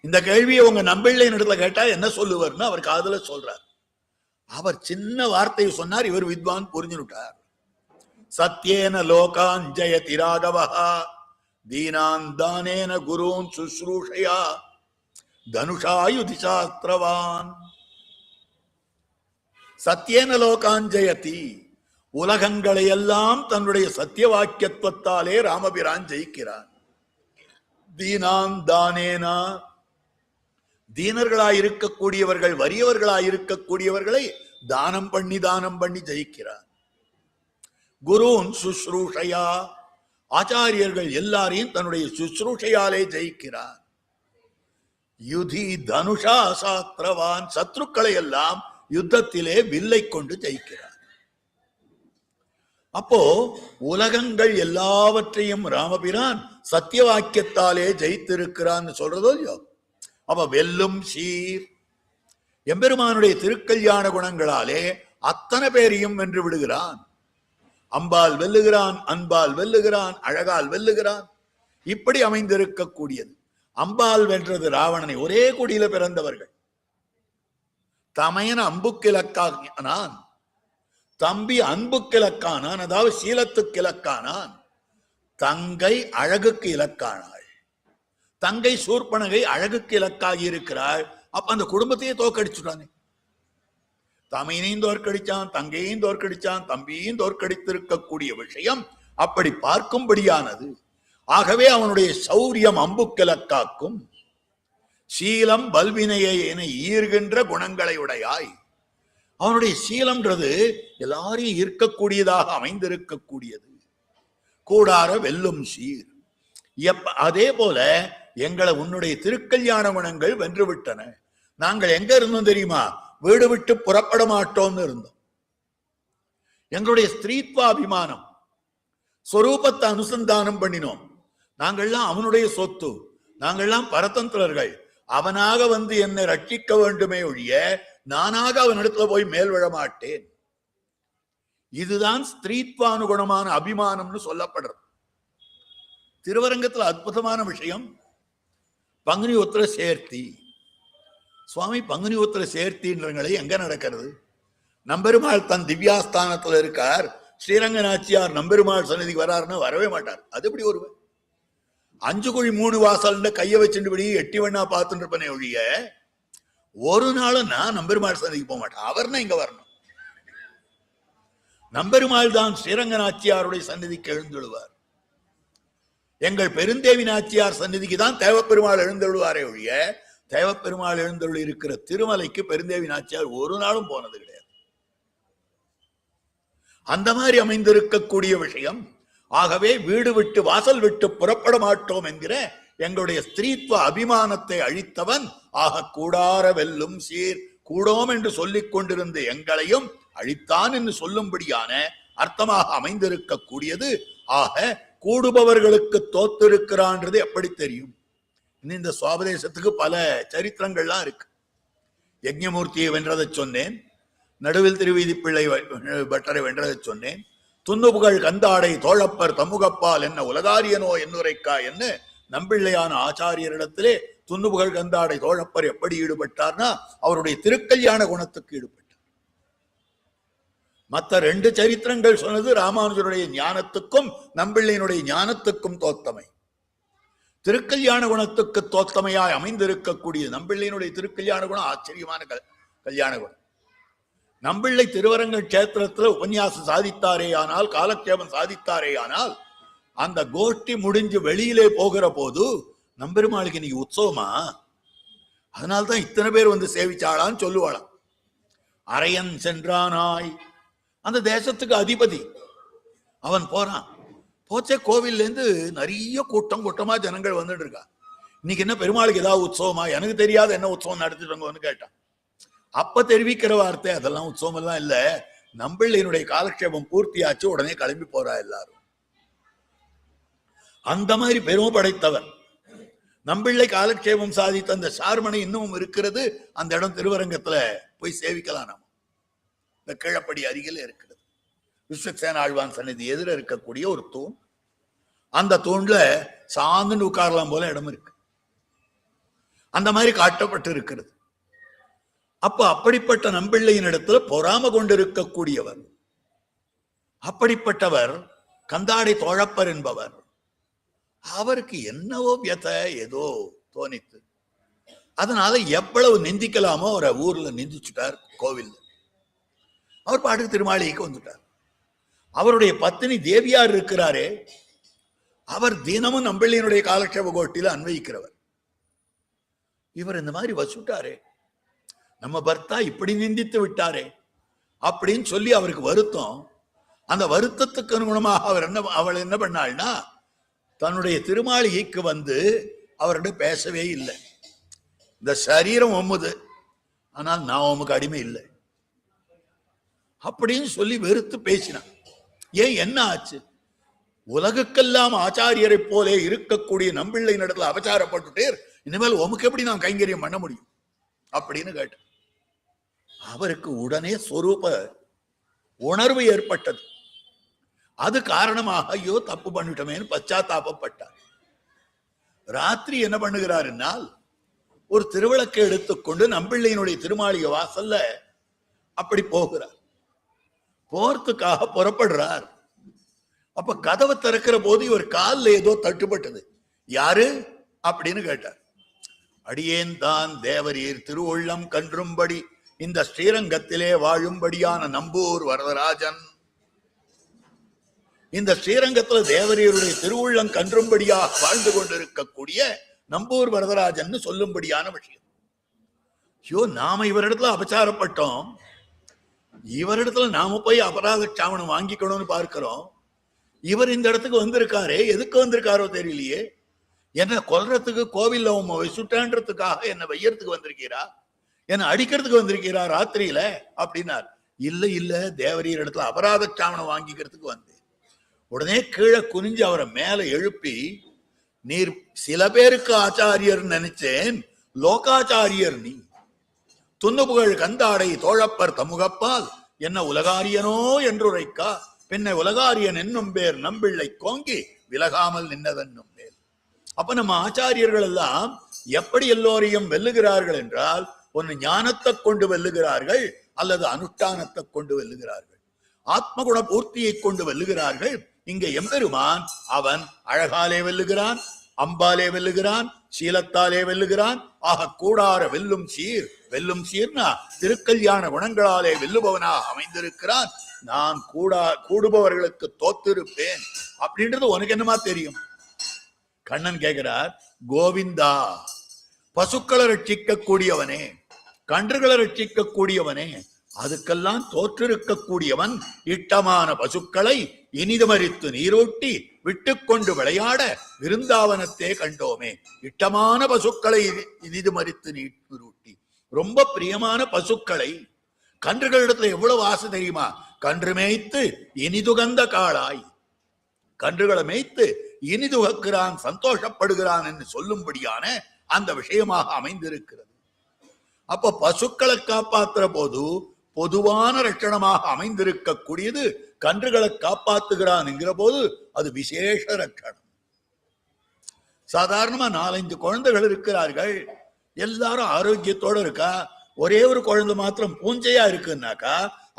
இந்த கேள்வியை உங்க நம்பிள்ளையின் இடத்துல கேட்டா என்ன சொல்லுவார்னு அவர் காதுல சொல்றார். அவர் சின்ன வார்த்தையை சொன்னார். இவர் வித்வான் புரிஞ்சுட்டார். சத்யேன லோகான் ஜயதி ராகவஹா தீனான் தானேன குருன் சுஸ்ரூஷயா தனுஷாயுதி சாஸ்திரவான். சத்யேன லோகான் ஜெயதி, உலகங்களை எல்லாம் தன்னுடைய சத்திய வாக்கியத்துவத்தாலே ராமபிரான் ஜெயிக்கிறான். தீனான் தானேனா, தீனர்களாயிருக்கக்கூடியவர்கள், வறியவர்களாயிருக்கக்கூடியவர்களை தானம் பண்ணி ஜெயிக்கிறான். குருன் சுஸ்ரூஷையா, ஆச்சாரியர்கள் எல்லாரையும் தன்னுடைய சுஸ்ரூஷையாலே ஜெயிக்கிறான். யுதி தனுஷா சாஸ்திரவான், சத்ருக்களை எல்லாம் யுத்தத்திலே வில்லை கொண்டு ஜெயிக்கிறார். அப்போ உலகங்கள் எல்லாவற்றையும் ராமபிரான் சத்திய வாக்கியத்தாலே ஜெயித்திருக்கிறான்னு சொல்றதோ இல்லையோ? அப்ப வெல்லும் சீர், எம்பெருமானுடைய திருக்கல்யாண குணங்களாலே அத்தனை பேரையும் வென்று விடுகிறான். அம்பால் வெல்லுகிறான், அன்பால் வெல்லுகிறான், அழகால் வெல்லுகிறான். இப்படி அமைந்திருக்கக்கூடியது. அம்பால் வென்றது ராவணனை. ஒரே குடியில பிறந்தவர்கள். தமையன் அம்புக்கிழக்கானான், தம்பி அன்புக்கிழக்கானான், அதாவது சீலத்துக்கு இலக்கானான். தங்கை அழகுக்கு இலக்கானாள். தங்கை சூர்பனகை அழகுக்கு இலக்காகி இருக்கிறாள். அப்ப அந்த குடும்பத்தையே தோற்கடிச்சுட்டானே. தமையனையும் தோற்கடிச்சான், தங்கையையும் தோற்கடிச்சான், தம்பியையும் தோற்கடித்திருக்கக்கூடிய விஷயம் அப்படி பார்க்கும்படியானது. ஆகவே அவனுடைய சௌரியம் அம்புக்கிழக்காக்கும், சீலம் பல்வினையை என ஈர்கின்ற குணங்களை உடையாய். அவனுடைய சீலம்ன்றது எல்லாரையும் ஈர்க்கக்கூடியதாக அமைந்திருக்கக்கூடியது. கூடார வெல்லும் சீர். அதே போல எங்களை உன்னுடைய திருக்கல்யாண குணங்கள் வென்றுவிட்டன. நாங்கள் எங்க இருந்தோம் தெரியுமா? வீடு விட்டு புறப்பட மாட்டோம்னு இருந்தோம். எங்களுடைய ஸ்திரீத்வாபிமானம், ஸ்வரூபத்தை அனுசந்தானம் பண்ணினோம். நாங்கள்லாம் அவனுடைய சொத்து, நாங்கள்லாம் பரதந்திரர்கள். அவனாக வந்து என்னை ரட்சிக்க வேண்டுமே ஒழிய நானாக அவனிடத்துல போய் மேல் விழ மாட்டேன். இதுதான் ஸ்திரீத்வானுகுணமான அபிமானம்னு சொல்லப்படுறது. திருவரங்கத்துல அற்புதமான விஷயம் பங்குனி உத்திர சேர்த்தி. சுவாமி பங்குனி உத்திர சேர்த்தின்றங்களை எங்க நடக்கிறது? நம்பெருமாள் தன் திவ்யாஸ்தானத்துல இருக்கார். ஸ்ரீரங்க நாச்சியார் நம்பெருமாள் சன்னதிக்கு வராருன்னா வரவே மாட்டார். அது எப்படி வருவேன்? 5 குழி 3 வாசல் கைய வச்சுட்டு எட்டி வண்ணா பார்த்துட்டு இருப்பனே ஒழிய ஒரு நாளும் நான் நம்பெருமாள் சன்னதிக்கு போக மாட்டேன். அவர்னா இங்க வரணும். நம்பெருமாள் தான் ஸ்ரீரங்க நாச்சியாருடைய சன்னதிக்கு எழுந்தெழுவார். எங்கள் பெருந்தேவி நாச்சியார் சன்னதிக்கு தான் தேவப்பெருமாள் எழுந்தெழுவாரே ஒழிய தேவப்பெருமாள் எழுந்தருள் இருக்கிற திருமலைக்கு பெருந்தேவி நாச்சியார் ஒரு நாளும் போனது கிடையாது. அந்த மாதிரி அமைந்திருக்கக்கூடிய விஷயம். ஆகவே வீடு விட்டு வாசல் விட்டு புறப்பட மாட்டோம் என்கிற எங்களுடைய ஸ்திரீத்துவ அபிமானத்தை அழித்தவன் ஆக கூடார வெல்லும் சீர் கூடோம் என்று சொல்லிக் கொண்டிருந்த எங்களையும் அழித்தான் என்று சொல்லும்படியான அர்த்தமாக அமைந்திருக்கக்கூடியது. ஆக கூடுபவர்களுக்கு தோத்திருக்கிறான்றது எப்படி தெரியும்? இந்த சுவாபதேசத்துக்கு பல சரித்திரங்கள்லாம் இருக்கு. யஜ்ஞமூர்த்தியை வென்றதை சொன்னேன், நடுவில் திருவீதி பிள்ளை பட்டரை வென்றதை சொன்னேன், துன்னுபுகள் கந்தாடை தோழப்பர் தமுகப்பால் என்ன உலகாரியனோ என்னுரைக்கா என்ன நம்பிள்ளையான ஆச்சாரியரிடத்திலே துன்னுபுகள் கந்தாடை தோழப்பர் எப்படி ஈடுபட்டார்னா அவருடைய திருக்கல்யாண குணத்துக்கு ஈடுபட்டார். மற்ற 2 சரித்திரங்கள் சொன்னது ராமானுஜருடைய ஞானத்துக்கும் நம்பிள்ளையினுடைய ஞானத்துக்கும் தோத்தமை. திருக்கல்யாண குணத்துக்கு தோத்தமையாய் அமைந்திருக்கக்கூடிய நம்பிள்ளையினுடைய திருக்கல்யாண குணம் ஆச்சரியமான கல்யாண குணம். நம்பிள்ளை திருவரங்க கஷேத்திரத்துல உபன்யாசம் சாதித்தாரே ஆனால், காலக்ஷேபம் சாதித்தாரே ஆனால், அந்த கோஷ்டி முடிஞ்சு வெளியிலே போகிற போது நம்பெருமாளுக்கு இன்னைக்கு உற்சவமா, அதனால்தான் இத்தனை பேர் வந்து சேவிச்சாளான்னு சொல்லுவாளாம். அரையன் சென்றானாய், அந்த தேசத்துக்கு அதிபதி அவன் போறான். போச்சே கோவில்ல இருந்து நிறைய கூட்டமா ஜனங்கள் வந்துட்டு இருக்கா. இன்னைக்கு என்ன பெருமாளுக்கு ஏதாவது உற்சவமா, எனக்கு தெரியாத என்ன உற்சவம் நடத்திட்டு கேட்டான். அப்ப தெரிவிக்கிற வார்த்தை அதெல்லாம் உற்சவம் எல்லாம் இல்ல, நம்பிள்ளையினுடைய காலக்ஷேபம் பூர்த்தியாச்சு, உடனே கிளம்பி போறா எல்லாரும். அந்த மாதிரி பெருமை படைத்தவன் நம்பிள்ளை காலக்ஷேபம் சாதித்த அந்த சார்மனை இன்னமும் இருக்கிறது. அந்த இடம் திருவரங்கத்துல போய் சேவிக்கலாம். நாம இந்த கீழப்படி அருகில் இருக்கிறது. விஸ்வக்சேன ஆழ்வான் சன்னதி எதிர இருக்கக்கூடிய ஒரு தூண். அந்த தூண்ல சாந்து உட்காரலாம் போல இடம் இருக்கு. அந்த மாதிரி காட்டப்பட்டு இருக்கிறது. அப்ப அப்படிப்பட்ட நம்பிள்ளையின் இடத்துல பொறாம கொண்டிருக்கக்கூடியவர், அப்படிப்பட்டவர் கந்தாடை தோழப்பர் என்பவர். அவருக்கு என்னவோ வியத்தை ஏதோ தோணித்து, அதனால எவ்வளவு நிந்திக்கலாமோ அவரை ஊர்ல நிந்திச்சுட்டார். கோவில் அவர் பாட்டுக்கு திருமாளிகைக்கு வந்துட்டார். அவருடைய பத்தினி தேவியார் இருக்கிறாரே, அவர் தினமும் நம்பிள்ளையினுடைய காலக்ஷேப கோட்டில அன்வயிக்கிறவர். இவர் இந்த மாதிரி வச்சுட்டாரே, நம்ம பர்த்தா இப்படி நிந்தித்து விட்டாரே அப்படின்னு சொல்லி அவருக்கு வருத்தம். அந்த வருத்தத்துக்கு அனுகுணமாக அவள் என்ன பண்ணாள்னா, தன்னுடைய திருமாளிகைக்கு வந்து அவர்கிட்ட பேசவே இல்லை. இந்த சரீரம் ஒம்முது, ஆனால் நான் உமக்கு அடிமை இல்லை அப்படின்னு சொல்லி வெறுத்து பேசினான். ஏன், என்ன ஆச்சு? உலகுக்கெல்லாம் ஆச்சாரியரை போலே இருக்கக்கூடிய நம்பிள்ளை நடத்துல அபச்சாரப்பட்டுட்டே, இனிமேல் உமக்கு எப்படி நான் கைங்கரியம் பண்ண முடியும் அப்படின்னு கேட்டு அவருக்கு உடனே சொரூப உணர்வு ஏற்பட்டது. அது காரணமாக ஐயோ தப்பு பண்ணிட்டோமேன்னு பச்சாத்தாபப்பட்டார். ராத்திரி என்ன பண்ணுகிறாருன்னால், ஒரு திருவிளக்கை எடுத்துக்கொண்டு நம்பிள்ளையினுடைய திருமாளிகை வாசல்ல அப்படி போகிறார். போறதுக்காக புறப்படுறார். அப்ப கதவை திறக்கிற போது இவர் காலில் ஏதோ தட்டுப்பட்டது. யாரு அப்படின்னு கேட்டார். அடியேன் தான் தேவரீர் திருவுள்ளம் கன்றும்படி இந்த ஸ்ரீரங்கத்திலே வாழும்படியான நம்பூர் வரதராஜன். இந்த ஸ்ரீரங்கத்துல தேவரீருடைய திருவுள்ளம் கன்றும்படியாக வாழ்ந்து கொண்டிருக்கக்கூடிய நம்பூர் வரதராஜன் சொல்லும்படியான விஷயம். ஐயோ, நாம இவரிடத்துல அபச்சாரப்பட்டோம், இவரிடத்துல நாம போய் அபராத சாமனம் வாங்கிக்கணும்னு பார்க்கிறோம். இவர் இந்த இடத்துக்கு வந்திருக்காரே, எதுக்கு வந்திருக்காரோ தெரியலையே, என்ன கொல்றதுக்கு கோவில்ல சுட்டான்றதுக்காக என்ன வையறதுக்கு வந்திருக்கீரா, என்ன அடிக்கிறதுக்கு வந்திருக்கீரா ராத்திரியில அப்படின்னார். இல்ல இல்ல, தேவரீர் இடத்துல அபராத சாமனம் வாங்கிக்கிறதுக்கு வந்தேன். உடனே கீழே குனிஞ்சு அவரை மேல எழுப்பி, நீர் சில பேருக்கு ஆச்சாரியர் நினைச்சேன், லோகாச்சாரியர் நீ. துன்னுபுகள் கந்தாடை தோழப்பர் தமுகப்பால் என்ன உலகாரியனோ என்றுரைக்கா, பின்ன உலகாரியன் என்னும் பேர் நம்பிள்ளை கோங்கி விலகாமல் நின்னதென்னும் பேர். அப்ப நம்ம ஆச்சாரியர்கள் எல்லாம் எப்படி எல்லோரையும் வெல்லுகிறார்கள் என்றால், ஒன்னு ஞானத்தை கொண்டு வெல்லுகிறார்கள், அல்லது அனுஷ்டானத்தை கொண்டு வெல்லுகிறார்கள். ஆத்மகுண பூர்த்தியை கொண்டு வெல்லுகிறார்கள். இங்க எம்பெருமான் அவன் அழகாலே வெல்லுகிறான், அம்பாலே வெல்லுகிறான், சீலத்தாலே வெல்லுகிறான். ஆக கூடார வெல்லும் சீர், வெல்லும் சீர்னா திருக்கல்யாண குணங்களாலே வெல்லுபவனாக அமைந்திருக்கிறான். நான் கூடுபவர்களுக்கு தோத்திருப்பேன் அப்படின்றது உனக்கு என்னமா தெரியும்? கண்ணன் கேட்கிறார், கோவிந்தா பசுக்களை ரட்சிக்க கூடியவனே, கன்றுகளை ரட்சிக்க கூடியவனே, அதுக்கெல்லாம் தோற்றிருக்க கூடியவன் இட்டமான பசுக்களை இனிதுமரித்து நீரூட்டி விட்டுக்கொண்டு விளையாட விருந்தாவனத்தே கண்டோமே. இட்டமான பசுக்களை இனிதுமரித்து நீரூட்டி, ரொம்ப பிரியமான பசுக்களை. கன்றுகளிடத்துல எவ்வளவு ஆசை தெரியுமா? கன்று மேய்த்து இனிதுகந்த காளாய், கன்றுகளை மேய்த்து இனிதுகக்கிறான், சந்தோஷப்படுகிறான் என்று சொல்லும்படியான அந்த விஷயமாக அமைந்திருக்கிறது. அப்ப பசுக்களை காப்பாற்றுற போது பொதுவான ரட்சணமாக அமைந்திருக்கக்கூடியது கன்றுகளை காப்பாற்றுகிறான் என்கிற போது அது விசேஷ ரட்சணம். சாதாரணமா 4-5 குழந்தைகள் இருக்கிறார்கள், எல்லாரும் ஆரோக்கியத்தோட இருக்கா. ஒரே ஒரு குழந்தை மாத்திரம் பூஞ்சையா இருக்குன்னாக்கா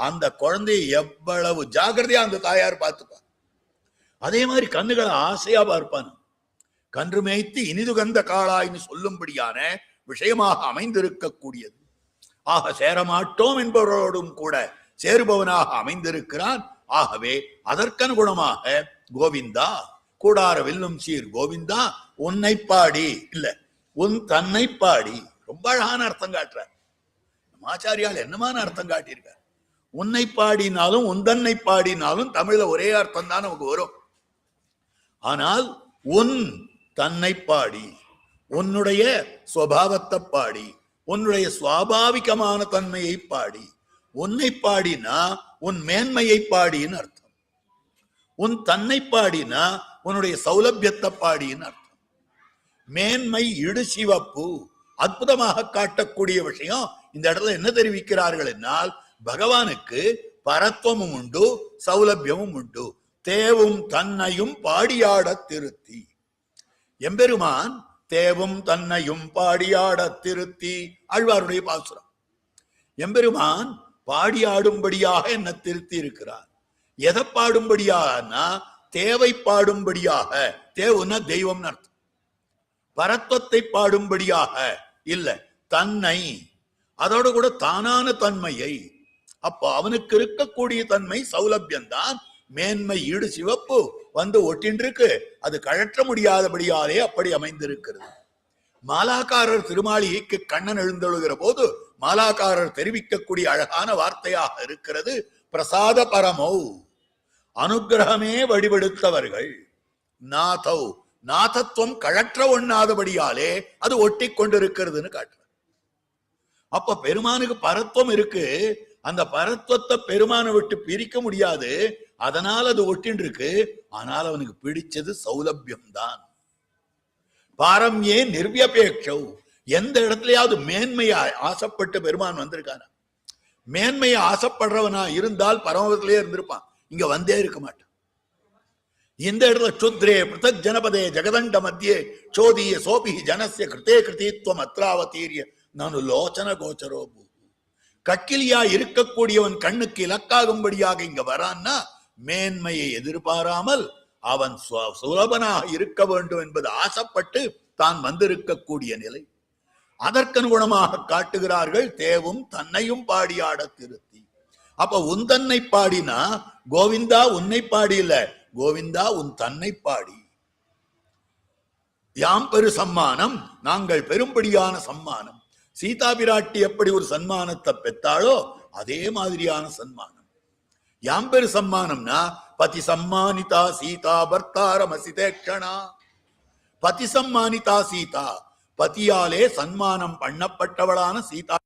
அந்த குழந்தையை எவ்வளவு ஜாகிரதையா அந்த தாயார் பார்த்துப்பா. அதே மாதிரி கண்ணுகளை ஆசையா பார்ப்பான். கன்று மேய்த்து இனிதுகந்த காளாய்னு சொல்லும்படியான விஷயமாக அமைந்திருக்கக்கூடியது. ஆக சேரமாட்டோம் என்பவரோடும் கூட சேருபவனாக அமைந்திருக்கிறான். ஆகவே அதற்கனுகுணமாக கோவிந்தா கூடார வெல்லும் சீர் கோவிந்தா உன்னை பாடி, இல்ல உன் தன்னை பாடி. ரொம்ப அழகான அர்த்தம் காட்டுறார் ஆச்சாரியால். என்னமான அர்த்தம் காட்டியிருக்கார்? உன்னை பாடினாலும் உன் தன்னை பாடினாலும் தமிழ்ல ஒரே அர்த்தம் தான் நமக்கு வரும். ஆனால் உன் தன்னை பாடி, உன்னுடைய சுவாவத்தை பாடி, உன்னுடைய சுவாபாவிகமான தன்மையை பாடி. உன்னை பாடினா உன் மேன்மையை பாடின்னு அர்த்தம். உன் தன்னை பாடினா உன்னுடைய சௌலபியத்தை பாடின்னு அர்த்தம். மேன்மை இடு சிவப்பு அற்புதமாக காட்டக்கூடிய விஷயம். இந்த இடத்துல என்ன தெரிவிக்கிறார்கள் என்னால், பகவானுக்கு பரத்வமும் உண்டு, சௌலபியமும் உண்டு. தேவும் தன்னையும் பாடியாட திருத்தி. எம்பெருமான் தேவும் தன்னையும் பாடியாட திருத்தி, ஆழ்வாருடைய பாசுரம். எம்பெருமான் பாடியாடும்படியாக என்ன திருத்தி இருக்கிறார். எதை பாடும்படியாகனா தேவை பாடும்படியாக. தேவுன்னா தெய்வம் அர்த்தம். பரத்வத்தை பாடும்படியாக இல்ல, தன்னை, அதோட கூட தானான தன்மையை. அப்போ அவனுக்கு இருக்கக்கூடிய தன்மை சௌலபியம்தான். மேன்மை ஈடு சிவப்பு வந்து ஒட்டின்றிருக்கு, அது கழற்ற முடியாதபடியாலே அப்படி அமைந்திருக்கிறது. மாலாக்காரர் திருமாளிகைக்கு கண்ணன் எழுந்தொழுகிற போது மாலாக்காரர் தெரிவிக்கக்கூடிய அழகான வார்த்தையாக இருக்கிறது, பிரசாத பரமௌ, அனுகிரகமே வடிவெடுத்தவர்கள். நாதௌ, நாதத்துவம் கழற்ற ஒண்ணாதபடியாலே அது ஒட்டி கொண்டிருக்கிறதுன்னு காட்டுற. அப்ப பெருமானுக்கு பரத்துவம் இருக்கு, அந்த பரத்துவத்தை பெருமானை விட்டு பிரிக்க முடியாது, அதனால அது ஒட்டின் இருக்கு. ஆனால் அவனுக்கு பிடிச்சது சௌலபியம் தான். பாரம்யே நிர்வியபேட்சௌ, எந்த இடத்துலயாவது மேன்மையா ஆசைப்பட்டு பெருமான் வந்திருக்கான. மேன்மையை ஆசைப்படுறவனா இருந்தால் பரமபதத்திலே இருந்திருப்பான், இங்க வந்தே இருக்க மாட்டான். இந்த இடத்துல சுத்ரே பிருத்தக் ஜனபதே ஜெகதண்ட மத்தியே சோதிய சோபி ஜனசிய கிருத்தே கிருத்தித்வம் அத்ராவதீரிய நானு லோச்சன கோச்சரோ. கக்கிலியா இருக்கக்கூடியவன் கண்ணுக்கு இலக்காகும்படியாக இங்க வரான்னா மேன்மையை எதிர்பாராமல் அவன் சுலபனாக இருக்க வேண்டும் என்பது ஆசைப்பட்டு தான் வந்திருக்கக்கூடிய நிலை. அதற்கனுகுணமாக காட்டுகிறார்கள் தேவும் தன்னையும் பாடியாட திருத்தி. அப்ப உன் தன்னை பாடினா கோவிந்தா உன்னை பாடி இல்ல, கோவிந்தா உன் தன்னை பாடி. யாம் பெரு சம்மானம், நாங்கள் பெரும்படியான சம்மானம். சீதா பிராட்டி எப்படி ஒரு சன்மானத்தை பெற்றாளோ அதே மாதிரியான சன்மானம். யாம் பெரு சம்மானம்னா பதி சம்மானிதா சீதா பர்த்தாரமசிதேக்ஷணா. பதி சம்மானிதா சீதா, பதியாலே சன்மானம் பண்ணப்பட்டவளான சீதா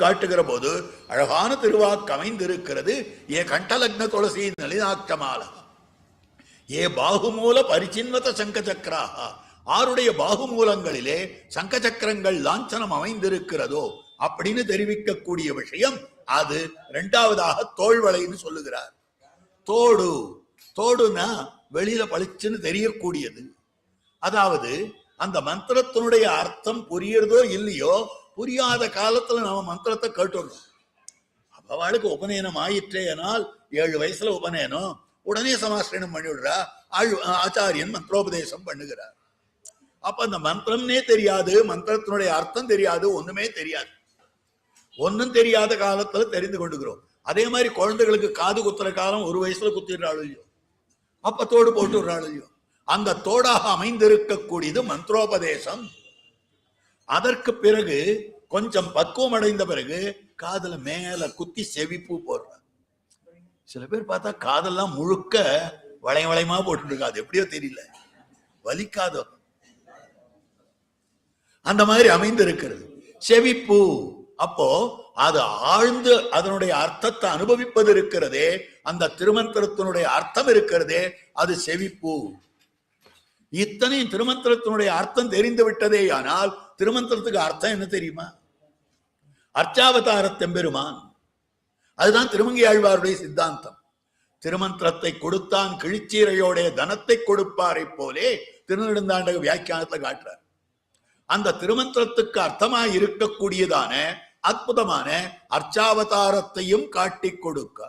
காட்டுகிற போது அழகான திருவாக்கு அமைந்திருக்கிறது. ஏ கண்டலக்ன துளசி நளினாட்சமாலா ஏ பாகுமூல பரிச்சின்வத சங்க சக்கராக, ஆருடைய பாகுமூலங்களிலே சங்க சக்கரங்கள் லாஞ்சனம் அமைந்திருக்கிறதோ அப்படின்னு தெரிவிக்கக்கூடிய விஷயம் அது. இரண்டாவதாக தோள்வளைன்னு சொல்லுகிறார். தோடு, தோடுனா வெளியில பளிச்சுன்னு தெரியக்கூடியது. அதாவது அந்த மந்திரத்தினுடைய அர்த்தம் புரியுறதோ இல்லையோ, புரியாத காலத்துல நம்ம மந்திரத்தை கேட்டுடுறோம். அவளுக்கு உபநயனம் ஆயிற்றேனால் 7 வயசுல உபநயனம், உடனே சமாஸ்திரம் பண்ணிவிடுறா. ஆச்சாரியன் மந்திரோபதேசம் பண்ணுகிறார். அப்ப அந்த மந்திரம்னே தெரியாது, மந்திரத்தினுடைய அர்த்தம் தெரியாது, ஒண்ணுமே தெரியாது. ஒன்னும் தெரியாத காலத்துல தெரிந்து கொண்டுகிறோம். அதே மாதிரி குழந்தைகளுக்கு காது குத்துற காலம் 1 வயசுல குத்திடுறாள் இல்லையோ, அப்ப தோடு போட்டு விடுறாள் இல்லையோ. அந்த தோடாக அமைந்திருக்கக்கூடியது மந்திரோபதேசம். அதற்கு பிறகு கொஞ்சம் பக்குவம் அடைந்த பிறகு காதுல மேல குத்தி செவிப்பூ போடுறாங்க. சில பேர் பார்த்தா காதெல்லாம் முழுக்க வளையமா போட்டு இருக்காது, எப்படியோ தெரியல, வலிக்காதோ அந்த மாதிரி அமைந்திருக்கிறது செவிப்பூ. அப்போ அது ஆழ்ந்து அதனுடைய அர்த்தத்தை அனுபவிப்பது இருக்கிறதே, அந்த திருமந்திரத்தினுடைய அர்த்தம் இருக்கிறதே, அது செவிப்பூ. இத்தனையும் திருமந்திரத்தினுடைய அர்த்தம் தெரிந்து விட்டதே. ஆனால் திருமந்திரத்துக்கு அர்த்தம் என்ன தெரியுமா? அர்ச்சாவதாரத்தெம்பெருமான். அதுதான் திருமங்கை ஆழ்வாருடைய சித்தாந்தம். திருமந்திரத்தை கொடுத்தான் கிழிச்சீரையோடைய தனத்தை கொடுப்பாரை போலே திருநெடுந்தாண்டக வியாக்கியானத்துல காட்டுறார். அந்த திருமந்திரத்துக்கு அர்த்தமாய் இருக்கக்கூடியதான அற்புதமான அர்ச்சாவதாரத்தையும் காட்டி கொடுக்க.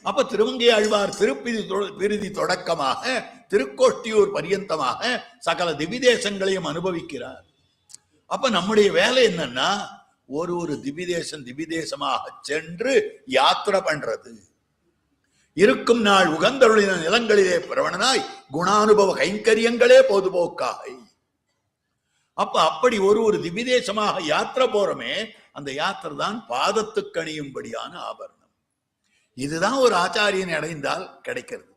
அப்ப திருமங்கை ஆழ்வார் திருப்பிதி தொடக்கமாக திருக்கோஷ்டியூர் பரியந்தமாக சகல திவிதேசங்களையும் அனுபவிக்கிறார். அப்ப நம்முடைய வேலை என்னன்னா, ஒரு திவிதேசமாக சென்று யாத்திரை பண்றது. இருக்கும் நாள் உகந்தருளின நிலங்களிலே பிரவணனாய் குணானுபவ கைங்கரியங்களே பொதுபோக்காய். அப்ப அப்படி ஒரு திவிதேசமாக யாத்திரை போறோமே, அந்த யாத்திரை தான் பாதத்துக்கு அணியும்படியான ஆபரணம். இதுதான் ஒரு ஆச்சாரியனை அடைந்தால் கிடைக்கிறது.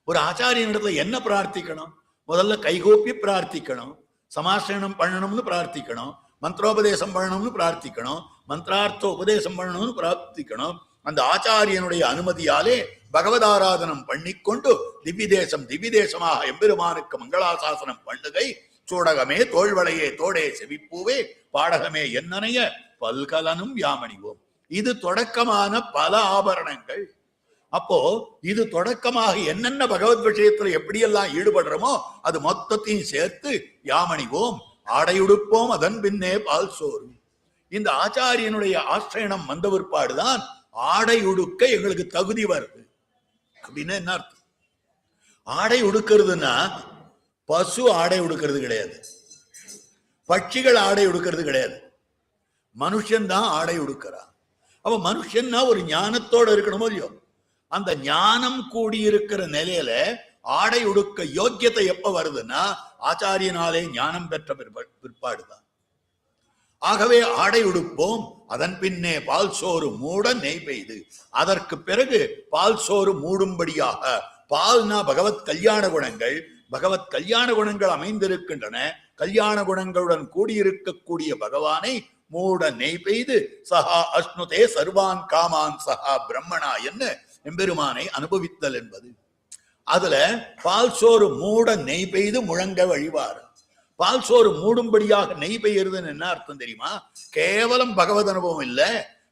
ஒரு ஆச்சாரியனிடத்துல என்ன பிரார்த்திக்கணும்? முதல்ல கைகூப்பி பிரார்த்திக்கணும், சமாசனம் பண்ணணும்னு பிரார்த்திக்கணும், மந்திரோபதேசம் பண்ணணும்னு பிரார்த்திக்கணும், மந்திரார்த்த உபதேசம் பண்ணணும்னு பிரார்த்திக்கணும். அந்த ஆச்சாரியனுடைய அனுமதியாலே பகவதாராதனம் பண்ணிக்கொண்டு திவ்யதேசமாக எம்பெருமானுக்கு மங்களாசாசனம் பண்ணுகை. சூடகமே தோள்வளையே தோடே செவிப்பூவே பாடகமே என்னனைய பல்கலனும் யாமணிவோம். இது தொடக்கமான பல ஆபரணங்கள். அப்போ இது தொடக்கமாக என்னென்ன பகவத் விஷயத்துல எப்படியெல்லாம் ஈடுபடுறோமோ அது மொத்தத்தையும் சேர்த்து யாமணிவோம், ஆடையுடுப்போம், அதன் பின்னே பால் சோறும். இந்த ஆச்சாரியனுடைய ஆசிரியனம் வந்த பிற்பாடுதான் ஆடை உடுக்க எங்களுக்கு தகுதி வருது. அப்படின்னு என்ன அர்த்தம்? ஆடை உடுக்கிறதுனா பசு ஆடை உடுக்கிறது கிடையாது, பட்சிகள் ஆடை உடுக்கிறது கிடையாது, மனுஷன்தான் ஆடை உடுக்கிறான். அப்ப மனுஷன்னா ஒரு ஞானத்தோட இருக்கணுமோ இல்லையோ, அந்த ஞானம் கூடியிருக்கிற நிலையில ஆடை உடுக்க யோக்கியத்தை எப்ப வருதுன்னா ஆச்சாரியனாலே ஞானம் பெற்ற பிற்பாடுதான். ஆகவே ஆடை உடுப்போம், அதன் பின்னே பால் சோறு மூட நெய் பெய்து. அதற்கு பிறகு பால் சோறு மூடும்படியாக, பால்னா பகவத் கல்யாண குணங்கள், பகவத் கல்யாண குணங்கள் அமைந்திருக்கின்றன. கல்யாண குணங்களுடன் கூடியிருக்கக்கூடிய பகவானை மூட நெய் பெய்து சஹா அஷ்ணுதே சர்வான் காமான் சஹா பிரம்மணா என்ன எம்பெருமானை அனுபவித்தல் என்பது. அதுல பால் சோறு மூட நெய் பெய்து முழங்க வழிவார். பால் சோறு மூடும்படியாக நெய் பெய்யறதுன்னு என்ன அர்த்தம் தெரியுமா? கேவலம் பகவத் அனுபவம் இல்ல,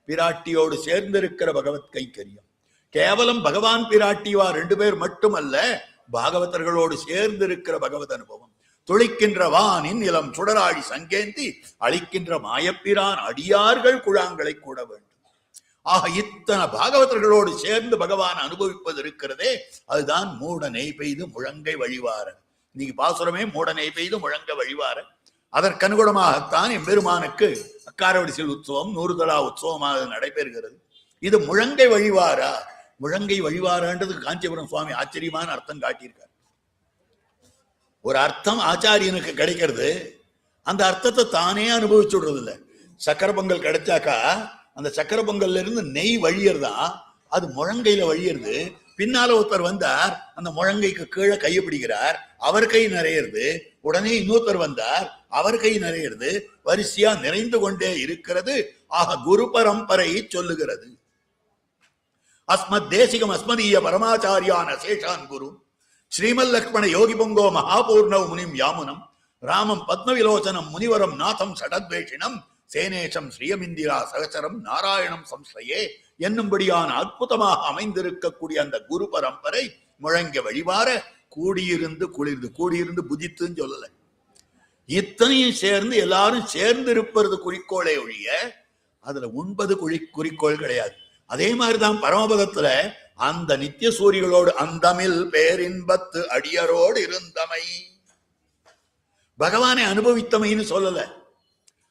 பிராட்டியோடு சேர்ந்திருக்கிற பகவத் கைக்கரியம். கேவலம் பகவான் பிராட்டிவா 2 பேர் மட்டுமல்ல, பாகவதர்களோடு சேர்ந்திருக்கிற பகவத் அனுபவம். துளிக்கின்ற வானின் இளம் சுடராழி சங்கேந்தி அழிக்கின்ற மாயப்பிரான் அடியார்கள் குழாங்களை கூட வேண்டும். ஆக இத்தனை பாகவதர்களோடு சேர்ந்து பகவான் அனுபவிப்பது இருக்கிறதே, அதுதான் மூட நெய் பெய்து முழங்கை வழிவார. இன்னைக்கு பாசுரமே மூட நெய் பெய்து முழங்க வழிவார. அதற்கனுகுணமாகத்தான் எம்பெருமானுக்கு அக்காரவடிசில் உற்சவம் 100 தலா உற்சவமாக நடைபெறுகிறது. இது முழங்கை வழிவாரா. முழங்கை வழிவாரான்றதுக்கு காஞ்சிபுரம் சுவாமி ஆச்சரியமான அர்த்தம் காட்டியிருக்கார். ஒரு அர்த்தம் ஆச்சாரியனுக்கு கிடைக்கிறது, அந்த அர்த்தத்தை தானே அனுபவிச்சு விடுறது இல்லை. சக்கர பொங்கல் கிடைச்சாக்கா அந்த சக்கர பொங்கல்ல இருந்து நெய் வழியறதா, அது முழங்கையில வழியறது. பின்னால ஒருத்தர் வந்தார், அந்த முழங்கைக்கு கீழே கையை பிடிக்கிறார், அவர் கை நிறையிறது. உடனே இன்னொருத்தர் வந்தார், அவர் கை நிறையிறது. வரிசையா நிறைந்து கொண்டே இருக்கிறது. ஆக குரு பரம்பரை சொல்லுகிறது. அஸ்மத் தேசிகம் அஸ்மதீய பரமாச்சாரியான சேஷான் குரு ஸ்ரீமல் லக்ஷ்மண யோகி பொங்கோ மகாபூர்ணவ் முனிம் யாமுனம் ராமம் பத்மவிலோச்சனம் முனிவரம் நாதம் சடத்வேஷினம் சேனேஷம் ஸ்ரீயமிந்திரா சகசரம் நாராயணம் சம்ஸ்ரயே என்னும்படியான அற்புதமாக அமைந்திருக்கக்கூடிய அந்த குரு பரம்பரை முழங்க வழிபார கூடியிருந்து குளிர்ந்து, கூடியிருந்து புதித்துன்னு சொல்லல, இத்தனையும் சேர்ந்து எல்லாரும் சேர்ந்து இருப்பது குறிக்கோளை ஒழிய அதுல 9 குறிக்கோள் கிடையாது. அதே மாதிரிதான் பரமபதத்துல அந்த நித்திய சூரிகளோடு அந்தமில் பேரின்பத்து அடியரோடு இருந்தமை, பகவானை அனுபவித்தமைன்னு சொல்லல.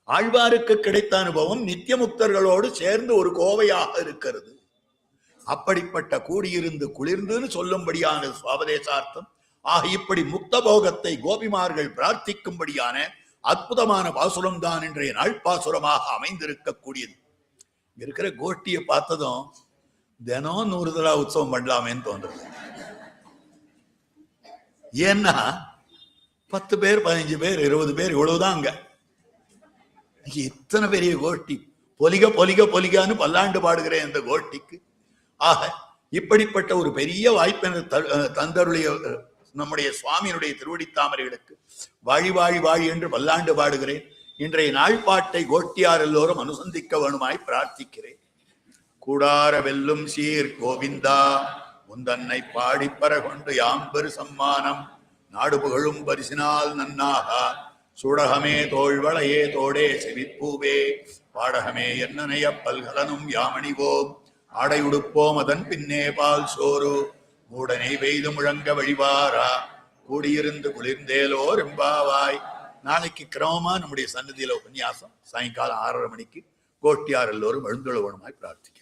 ஆழ்வாருக்கு கிடைத்த அனுபவம் நித்திய முக்தர்களோடு சேர்ந்து ஒரு கோவையாக இருக்கிறது. அப்படிப்பட்ட கூடியிருந்து குளிர்ந்துன்னு சொல்லும்படியான சுவாபதேசார்த்தம். ஆக இப்படி முக்த போகத்தை கோபிமார்கள் பிரார்த்திக்கும்படியான அற்புதமான பாசுரம் தான் இன்றைய நாள் பாசுரமாக அமைந்திருக்கக்கூடியது. இருக்கிற கோஷ்டியை பார்த்ததும் தினம் 100 தடவை உற்சவம் பண்ணலாமேன்னு தோன்றது. ஏன்னா 10 பேர் 15 பேர் 20 பேர் இவ்வளவுதான் அங்க. இத்தனை பெரிய கோஷ்டி, பொலிக பொலிக பொலிகான்னு பல்லாண்டு பாடுகிறேன் இந்த கோஷ்டிக்கு. ஆக இப்படிப்பட்ட ஒரு பெரிய வாய்ப்பினை தந்தருடைய நம்முடைய சுவாமியினுடைய திருவடி தாமரைகளுக்கு வாழி வாழி வாழி என்று பல்லாண்டு பாடுகிறேன். இன்றைய நாள் பாட்டை கோஷ்டியார் எல்லோரும் அனுசந்திக்க வேணுமாய் பிரார்த்திக்கிறேன். கூடார வெல்லும் சீர் கோவிந்தா உந்தன்னை பாடிப்பற கொண்டு யாம்பெரு சம்மானம் நாடு புகழும் பரிசினால் நன்னாக சூடகமே தோள்வளையே தோடே செவிப்பூவே பாடகமே என்னனைய பல்கலனும் யாமணிவோம் ஆடை உடுப்போம் அதன் பின்னே பால் சோறு மூடனை பெய்து முழங்க வழிவாரா கூடியிருந்து குளிர்ந்தேலோ ரெம்பாவாய். நாளைக்கு கிரமமா நம்முடைய சன்னதியில உபன்யாசம் சாயங்காலம் 6:30 மணிக்கு. கோஷ்டியார் எல்லோரும் எழுந்துள்ளவனுமாய் பிரார்த்திக்கிறேன்.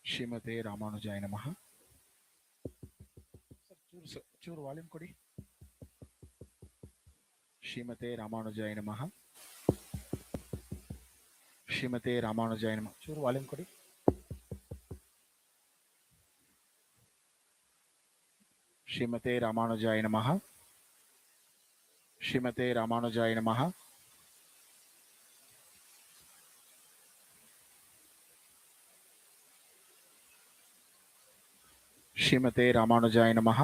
ಶ್ರೀಮತೆ ರಾಮಾನುಜಾಯ ನಮಃ. ಚೂರು ವಾಲ್ಯೂಮ್ ಕೊಡಿ. ಶ್ರೀಮತೆ ರಾಮಾನುಜಾಯ ನಮಃ. ಶ್ರೀಮತೆ ರಾಮಾನುಜಾಯ ನಮಃ. ಚೂರು ವಾಲ್ಯೂಮ್ ಕೊಡಿ. ಶ್ರೀಮತೆ ರಾಮಾನುಜಾಯ ನಮಃ. ಶ್ರೀಮತೆ ರಾಮಾನುಜಾಯ ನಮಃ. ಶ್ರೀಮತೆ ರಾಮಾನುಜಾಯ ನಮಃ.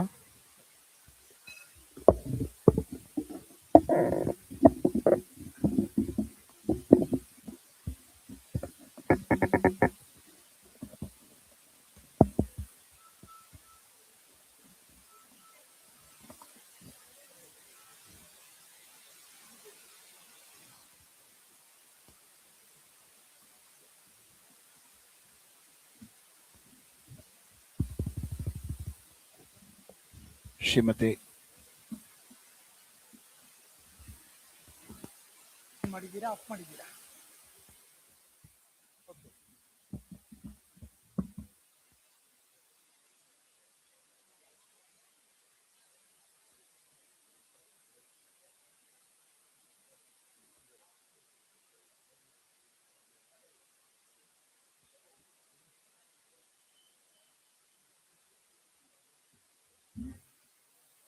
ಶ್ರೀಮತೆ ಮಾಡಿದ್ದೀರಾ, ಆಫ್ ಮಾಡಿದ್ದೀರಾ?